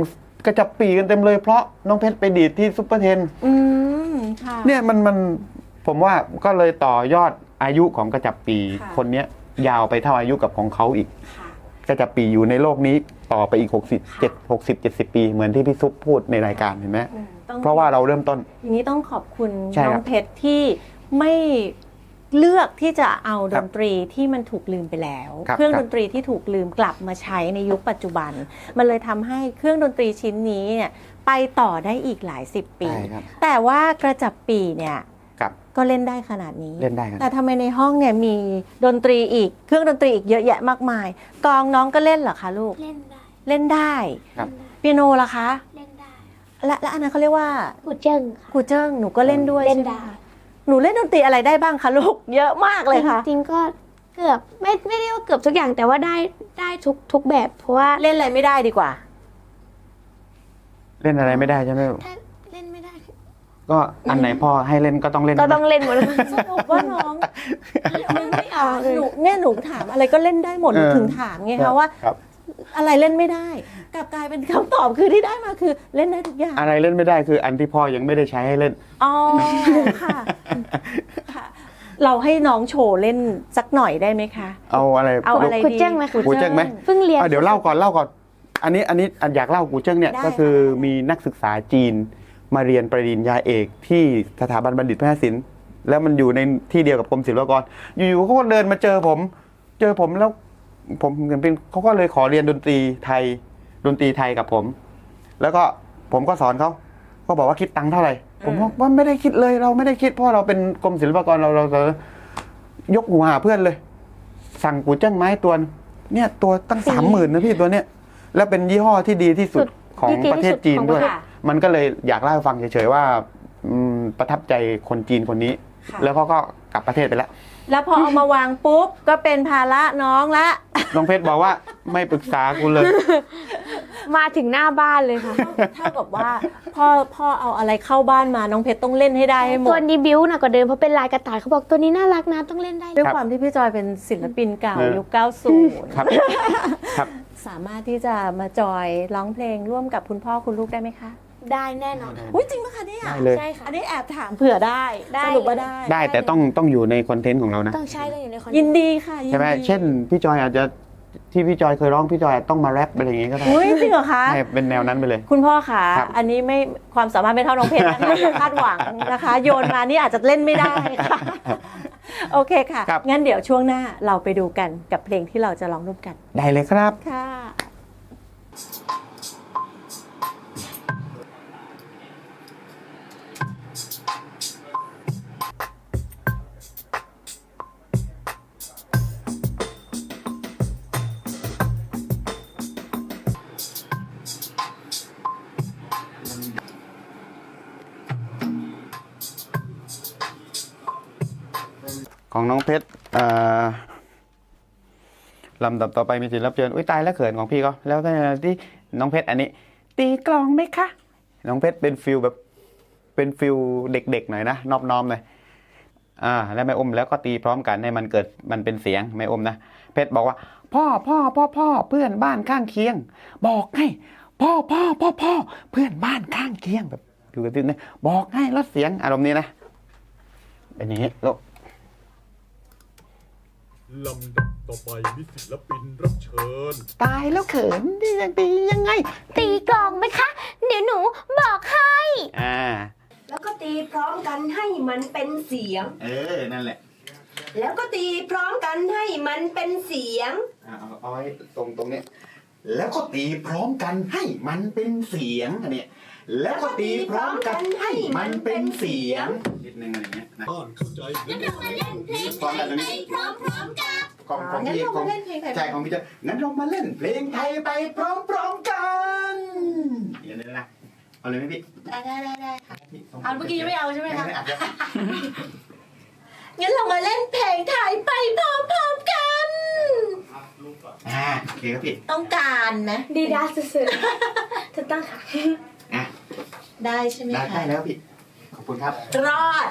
กระจับปีกันเต็มเลยเพราะน้องเพชรไปดีดที่ซุปเปอร์เทน ค่ะ เนี่ยมันผมว่าก็เลยต่อยอดอายุของกระจับปี ค่ะ คนเนี้ยยาวไปเท่าอายุกับของเขาอีก ค่ะ กระจับปีอยู่ในโลกนี้ต่อไปอีก60-70 ปีเหมือนที่พี่ซุปพูดในรายการเห็นไหม ต้อง เพราะว่าเราเริ่มต้น ทีนี้ต้องขอบคุณ ใช่ น้ ค อ รั ง บ เพชรที่ไม่เลือกที่จะเอา ค ด รับ นตรีที่มันถูกลืมไปแล้ว ครับ เครื่อง ครับ ดนตรีที่ถูกลืมกลับมาใช้ในยุคปัจจุบัน มันเลยทำให้เครื่องดนตรีชิ้นนี้เนี่ยไปต่อได้อีกหลายสิบปี ใช่ครับ แต่ว่ากระจับปีเนี่ย กับ ก็เล่นได้ขนาดนี้ เล่นได้ครับ แต่ทำไมในห้องเนี่ยมีดนตรีอีกเครื่องดนตรีอีกเยอะแยะมากมาย กลองน้องก็เล่นเหรอคะลูก เล่นได้ เล่นได้ ครับ เปียโนล่ะคะ เล่นได้ และอันนั้นเขาเรียกว่า กูเจิ้งค่ะ ครูเจิ้งหนูก็เล่นด้วย เล่น ใช่ไหม ได้ คะหนูเล่นดนตรีอะไรได้บ้างคะลูก เยอะมากเลยค่ะ จริงๆก็เกือบไม่ได้ว่าเกือบทุกอย่างแต่ว่าได้ทุกแบบเพราะว่า เล่นอะไรไม่ได้ดีกว่า เล่นอะไรไม่ได้ใช่ไหม ถ้าเล่นไม่ได้ ก็อันไหนพอให้เล่นก็ต้องเล่น ก็ต้องเล่นหมดเลย สรุปว่าน้อง ไม่เอาเลย หนูถามอะไรก็เล่นได้หมดหนูถึงถามไงคะว่า ครับ อะไรเล่นไม่ได้กลับกลายเป็นคำตอบคือที่ได้มาคือเล่นได้ทุกอย่าง อะไรเล่นไม่ได้คืออันที่พ่อยังไม่ได้ใช้ให้เล่น อ๋อค่ะค่ะ เราให้น้องโชว์เล่นสักหน่อยได้ไหมคะ เอาอะไร เอาอะไร ครู ดี เจิ้งไหมคะ ครูเจิ้งไหม เพิ่งเรียน เดี๋ยวเล่าก่อนอันนี้อยากเล่ากูเจิ้งเนี่ย ได้ ก็คือ ค่ะ มีนักศึกษาจีนมาเรียนปริญญาเอกที่สถาบันบัณฑิตแพทยศิลป์แล้วมันอยู่ในที่เดียวกับกรมศิลปากรอยู่ๆเขาก็เดินมาเจอผมแล้วผมเป็นเขาก็เลยขอเรียนดนตรีไทยกับผม แล้วก็ผมก็สอนเขาก็บอกว่าคิดตังค์เท่าไหร่ ผมบอกว่าไม่ได้คิดเลยเราไม่ได้คิดเพราะเราเป็นกรมศิลปากรเราจะยกหัวหาเพื่อนเลย สั่งกูเจิ้งไม้ตัวนึงเนี่ยตัวตั้ง 30,000นะพี่ตัวเนี้ยแล้วเป็นยี่ห้อที่ดีที่สุดของประเทศจีนด้วย ค่ะ มันก็เลยอยากเล่าให้ฟังเฉยๆว่าประทับใจคนจีนคนนี้ ค่ะ แล้วเขาก็กลับประเทศไปแล้ว แล้วพอเอามาวางปุ๊บก็เป็นภาระน้องละ น้องเพชรบอกว่าไม่ปรึกษากูเลย มาถึงหน้าบ้านเลยค่ะ เท่ากับว่าพ่อเอาอะไรเข้าบ้านมาน้องเพชรต้องเล่นให้ได้ให้หม ตัว ด นี้บิ้วหนักกว่าเดิมเพราะเป็นลายกระต่ายเขาบอกตัวนี้น่ารักนะต้องเล่นได้ ด้วยความที่พี่จอยเป็นศิลปินเก่า เออ ยุค 90 ครับครับ สามารถที่จะมาจอยร้องเพลงร่วมกับคุณพ่อคุณลูกได้ไหมคะ ได้แน่นอนค่ะ อุ้ยจริงปะคะเนี่ย ได้เลย ใช่ค่ะ อันนี้แอบถามเผื่อได้ ได้ สรุปว่าได้ ได้แต่ต้องอยู่ในคอนเทนต์ของเรานะ ต้องใช้ต้องอยู่ในคอน ยินดีค่ะยิน ใช่ไหม ดี เช่นพี่จอยอาจจะที่พี่จอยเคยร้องพี่จอยต้องมาแรปอะไรอย่างงี้ก็ได้ อุ้ยจริงเหรอคะ ให้เป็นแนวนั้นไปเลย คุณพ่อคะ ครับ อันนี้ไม่ความสามารถไม่เท่าน้องเพชรนะคะอย่าคาดหวังนะคะ โยนมานี่อาจจะเล่นไม่ได้ค่ะ โอเคค่ะ ครับ งั้นเดี๋ยวช่วงหน้าเราไปดูกันกับเพลงที่เราจะร้องร่วมกัน ได้เลยครับ ค่ะ ของน้องเพชรลำดับต่อไปมีศิลปินอุ้ยตายแล้วเขินของพี่ก็แล้วแต่ที่น้องเพชรอันนี้ ตีกลองไหมคะน้องเพชรเป็นฟิลแบบเป็นฟิลเด็กๆหน่อยนะนอบน้อมหน่อยแล้วแม่อมแล้วก็ตีพร้อมกันให้มันเกิดมันเป็นเสียงแม่อมนะเพชรบอกว่าพ่อเพื่อนบ้านข้างเคียง บอกให้พ่อเพื่อนบ้านข้างเคียงแบบอยู่กันติดนะบอกให้ลดเสียงอารมณ์นี้นะเป็นอย่างนี้แล้ว ลำดับต่อไปมีศิลปินรับเชิญ ตายแล้วเขินดียังไง ตีกลองไหมคะ เดี๋ยวหนูบอกให้ แล้วก็ตีพร้อมกันให้มันเป็นเสียง นั่นแหละ แล้วก็ตีพร้อมกันให้มันเป็นเสียง เอาไว้ตรงนี้แล้วก็ตีพร้อมกันให้มันเป็นเสียงอันนี้แล้วก็ตีพร้อมกันให้มันเป็นเสียงนิดนึงอะไรเงี้ยนะ บ้านเข้าใจหรือ พร้อมกันตรงนี้ของพี่ของใช่ของพี่จะงั้นเรามาเล่นเพลงไทยไปพร้อมกันอย่างนี้นะเอาเลยไหมพี่ ได้ค่ะเอาเมื่อกี้ยังไม่เอาใช่ไหมคะ อาจจะ งั้นเรามาเล่นเพลงไทยไปพร้อมๆกัน โอเคครับพี่ ต้องการไหม ดีด้าสุดๆถูกต้องค่ะ อ่ะ ได้ใช่ไหม ได้ คะ แล้วพี่ขอบคุณครับ รอด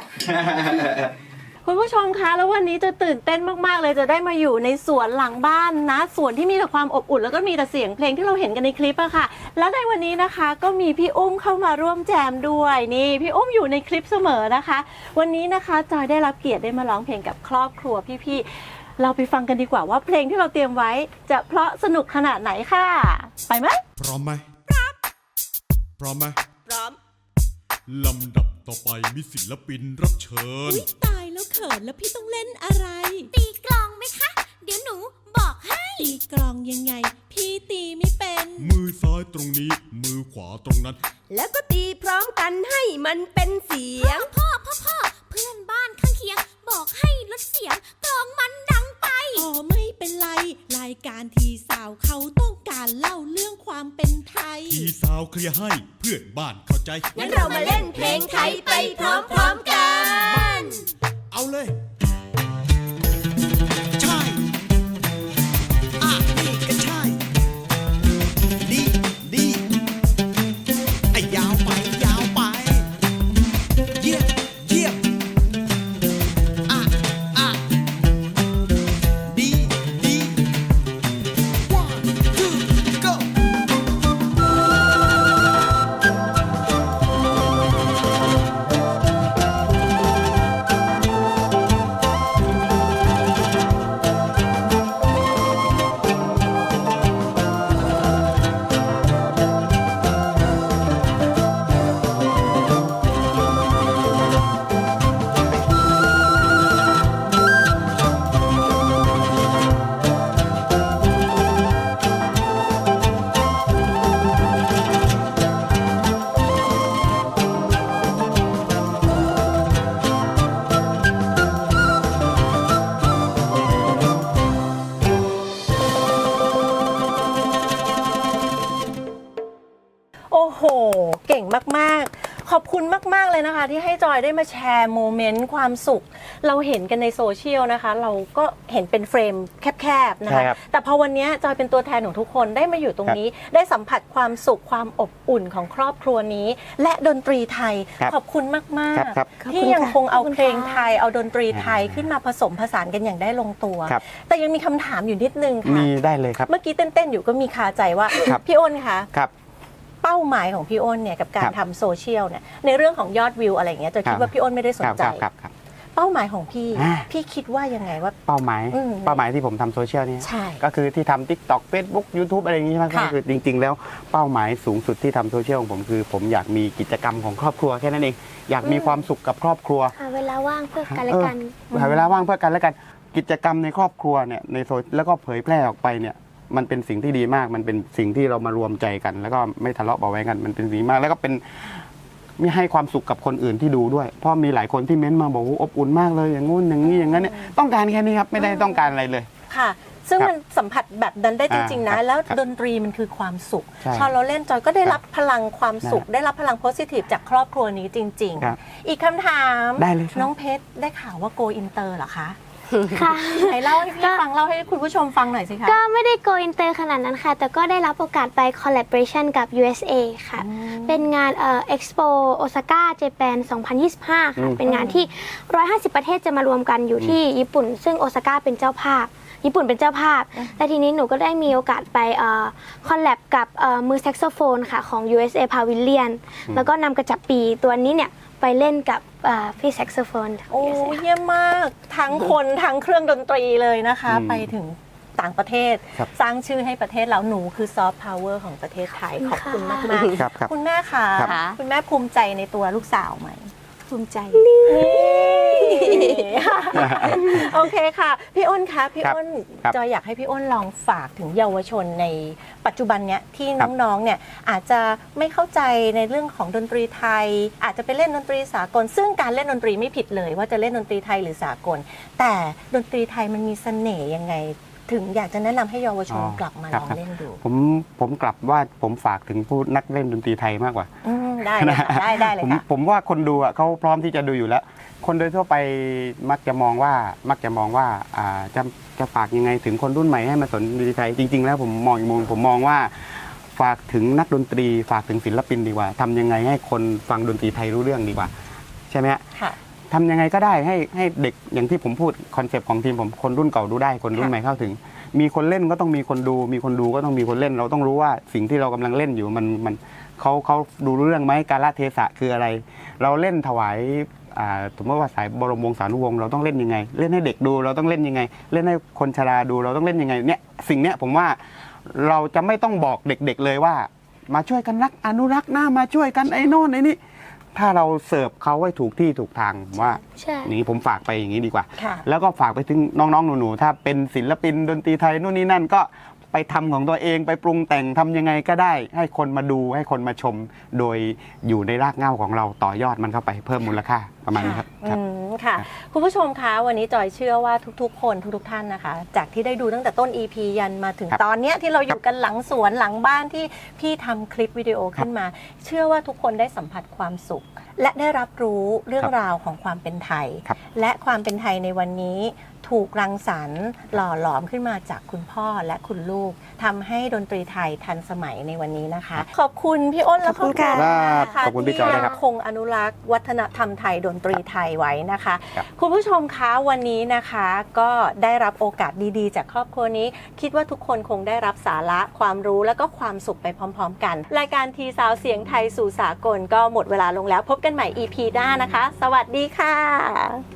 คุณผู้ชมคะแล้ววันนี้จะตื่นเต้นมากๆเลยจะได้มาอยู่ในสวนหลังบ้านนะสวนที่มีแต่ความอบอุ่นแล้วก็มีแต่เสียงเพลงที่เราเห็นกันในคลิปอะค่ะ แล้วในวันนี้นะคะก็มีพี่อุ้มเข้ามาร่วมแจมด้วยนี่พี่อุ้มอยู่ในคลิปเสมอนะคะ วันนี้นะคะจอยได้รับเกียรติได้มาร้องเพลงกับครอบครัวพี่ๆเราไปฟังกันดีกว่าว่าเพลงที่เราเตรียมไว้จะเพราะสนุกขนาดไหนค่ะไปไหม พร้อมไหมพร้อมไหม พร้อม ลำดับต่อไปมีศิลปินรับเชิญ อุ๊ยตายแล้วเขินแล้วพี่ต้องเล่นอะไร ตีกลองไหมคะ เดี๋ยวหนูบอกให้ ตีกลองยังไง พี่ตีไม่เป็น มือซ้ายตรงนี้ มือขวาตรงนั้น แล้วก็ตีพร้อมกันให้มันเป็นเสียง พ่อเพื่อนบ้านข้างเคียง บอกให้ลดเสียงกลองมันดังไป อ๋อไม่เป็นไร รายการทีสาวเขาต้องการเล่าเรื่องความเป็นไทย พี่สาวเคลียร์ให้เพื่อนบ้านเข้าใจ งั้นเรามาเล่นเพลงไทยไปพร้อมๆกัน เอาเลย ใช่นี่ก็ใช่ ดีไอ้ยาวไป เยี่ยมดี one two go โอ้โห เก่งมากๆ ขอบคุณมากๆเลยนะคะ ที่ให้จอยได้มาแชร์โมเมนต์ความสุข เราเห็นกันในโซเชียลนะคะ เราก็เห็นเป็นเฟรมแคบๆนะ ใช่ คะ ครับ แต่พอวันนี้จอยเป็นตัวแทนของทุกคนได้มาอยู่ตรงนี้ ได้สัมผัสความสุขความอบอุ่นของครอบครัวนี้ และดนตรีไทย ครับ ขอบคุณมาก ครับ ๆที่ยังคงเอาเพลงไทยเอาดนตรีไทยขึ้นมาผสมผสานกันอย่างได้ลงตัว ครับ แต่ยังมีคำถามอยู่นิดนึงค่ะ มีได้เลยครับ เมื่อกี้เต้นๆอยู่ก็มีคาใจว่า ครับ พี่อ้นคะ ครับ เป้าหมายของพี่อ้นเนี่ยกับการ ครับ ทำโซเชียลเนี่ยในเรื่องของยอดวิวอะไรอย่างเงี้ยจะคิด ครับ ว่าพี่อ้นไม่ได้สนใจ ครับ เป้าหมายของพี่ อ่า พี่คิดว่ายังไงว่า เป้าหมาย อืม เป้าหมายที่ผมทำโซเชียลนี่ ใช่ ก็คือที่ทำ TikTok Facebook YouTube อะไรอย่างนี้ใช่ไหม ค่ะ ก็คือจริง ๆ แล้วเป้าหมายสูงสุดที่ทำโซเชียลของผมคือ ผมอยากมีกิจกรรมของครอบครัวแค่นั้นเองอยากมีความสุขกับครอบครัว หาเวลาว่างเพื่อกันและกัน หาเวลาว่างเพื่อกันและกันกิจกรรมในครอบครัวเนี่ยในโซแล้วก็เผยแพร่ออกไปเนี่ยมันเป็นสิ่งที่ดีมากมันเป็นสิ่งที่เรามารวมใจกัน แล้วก็ไม่ทะเลาะเบาะแว้งกันมันเป็นสิ่งมาก แล้วก็เป็นไม่ให้ความสุขกับคนอื่นที่ดูด้วยเพราะมีหลายคนที่เม้นต์มาบอกว่าอบอุ่นมากเลยอย่างงู้นอย่างนี้อย่างนั้นเนี่ยต้องการแค่นี้ครับไม่ได้ต้องการอะไรเลย ค่ะ ซึ่ง ครับ มันสัมผัสแบบนั้นได้จริง ๆ นะ ครับ แล้ว ครับ ดนตรีมันคือความสุข ใช่ พอเราเล่นจอยก็ได้รับพลังความสุข นั่นแหละ ได้รับพลังโพสิทีฟจากครอบครัวนี้จริง ครับ ๆ อีกคำถาม ได้เลยครับ น้องเพชรได้ข่าวว่าโกอินเตอร์เหรอคะ ค่ะ ไหนเล่าให้พี่ฟังเล่าให้คุณผู้ชมฟังหน่อยสิคะ ก็ไม่ได้ go inter ขนาดนั้นค่ะ แต่ก็ได้รับโอกาสไป collaboration กับ USA ค่ะ เป็นงานExpo Osaka Japan 2025 ค่ะ เป็นงานที่ 150 ประเทศจะมารวมกันอยู่ที่ญี่ปุ่น ซึ่งโอซาก้าเป็นเจ้าภาพ ญี่ปุ่นเป็นเจ้าภาพ แต่ทีนี้หนูก็ได้มีโอกาสไปคอลแลบกับมือแซกโซโฟนค่ะของ USA Pavilion แล้วก็นำกระจับปีตัวนี้เนี่ยไปเล่นกับพี่แซกโซโฟน โอ้เยี่ยมมากทั้งคนทั้งเครื่องดนตรีเลยนะคะ อืม ไปถึงต่างประเทศ ครับ สร้างชื่อให้ประเทศเราหนูคือซอฟต์พาวเวอร์ของประเทศไทย ขอบคุณมาก ครับครับ ๆคุณแม่ค่ะ ครับ คุณแม่ภูมิใจในตัวลูกสาวไหม ภูมิใจ โอเคค่ะ พี่อ้นคะพี่ ครับ อ้น ครับ จอยอยากให้พี่อ้นลองฝากถึงเยาวชนในปัจจุบันเนี้ยที่ ครับ น้องๆเนี่ยอาจจะไม่เข้าใจในเรื่องของดนตรีไทย อาจจะไปเล่นดนตรีสากล ซึ่งการเล่นดนตรีไม่ผิดเลย ว่าจะเล่นดนตรีไทยหรือสากล แต่ดนตรีไทยมันมีเสน่ห์ยังไง ถึงอยากจะแนะนำให้เยาวชนกลับมาลองเล่นดู ผมกลับว่าผมฝากถึงผู้นักเล่นดนตรีไทยมากกว่า ได้เลยค่ะได้เลยค่ะ ผมว่าคนดูอ่ะเขาพร้อมที่จะดูอยู่แล้ว คนโดยทั่วไปมักจะมองว่าจะฝากยังไงถึงคนรุ่นใหม่ให้มาสนดนตรีไทยจริง ๆ แล้วผมมองอีกมุมผมมองว่าฝากถึงนักดนตรีฝากถึงศิลปินดีกว่าทำยังไงให้คนฟังดนตรีไทยรู้เรื่องดีกว่าใช่ไหมฮะ ค่ะ ทำยังไงก็ได้ให้เด็กอย่างที่ผมพูดคอนเซปต์ของทีมผมคนรุ่นเก่าดูได้คนรุ่นใหม่เข้าถึง มีคนเล่นก็ต้องมีคนดูมีคนดูก็ต้องมีคนเล่น เราต้องรู้ว่าสิ่งที่เรากำลังเล่นอยู่มันเขาดูรู้เรื่องไหมกาลเทศะคืออะไร เราเล่นถวายสมมติว่าสายบรมวงศานุวงศ์เราต้องเล่นยังไง เล่นให้เด็กดูเราต้องเล่นยังไง เล่นให้คนชราดูเราต้องเล่นยังไงเนี่ยสิ่งเนี้ยผมว่าเราจะไม่ต้องบอกเด็กๆเลยว่า มาช่วยกันรักอนุรักษ์นะมาช่วยกันไอ้โน่นไอ้นี่ถ้าเราเสิร์ฟเขาไว้ถูกที่ถูกทางผมว่า ใช่ อย่างนี้ผมฝากไปอย่างนี้ดีกว่า ค่ะ แล้วก็ฝากไปถึงน้องๆหนูๆถ้าเป็นศิลปินดนตรีไทยนู่นนี่นั่นก็ไปทำของตัวเองไปปรุงแต่งทำยังไงก็ได้ ให้คนมาดูให้คนมาชม โดยอยู่ในรากเหง้าของเราต่อยอดมันเข้าไปเพิ่มมูลค่าประมาณนี้ครับครับ ค่ะ คุณผู้ชมคะวันนี้จอยเชื่อว่าทุกๆ คนทุกๆท่านนะคะ จากที่ได้ดูตั้งแต่ต้น EP ยันมาถึง ครับ ตอนเนี้ยที่เราอยู่กันหลังสวนหลังบ้านที่พี่ทำคลิปวิดีโอขึ้นมา เชื่อว่าทุกคนได้สัมผัสความสุข และได้รับรู้เรื่องราวของความเป็นไทย ครับ และความเป็นไทยในวันนี้ถูกรังสรรค์หล่อหลอมขึ้นมาจากคุณพ่อและคุณลูกทำให้ดนตรีไทยทันสมัยในวันนี้นะคะ ขอบคุณพี่อ้นและครอบครัว ครับขอบคุณพี่จอย ที่ นะครับ ยังคงอนุรักษ์วัฒนธรรมไทยดนตรีไทยไว้นะคะ ครับ คุณผู้ชมคะวันนี้นะคะก็ได้รับโอกาสดีๆ จากครอบครัวนี้ คิดว่าทุกคนคงได้รับสาระความรู้และก็ความสุขไปพร้อมๆกัน รายการทีซาวเสียงไทยสู่สากลก็หมดเวลาลงแล้วพบกันใหม่ EP หน้านะคะ สวัสดีค่ะ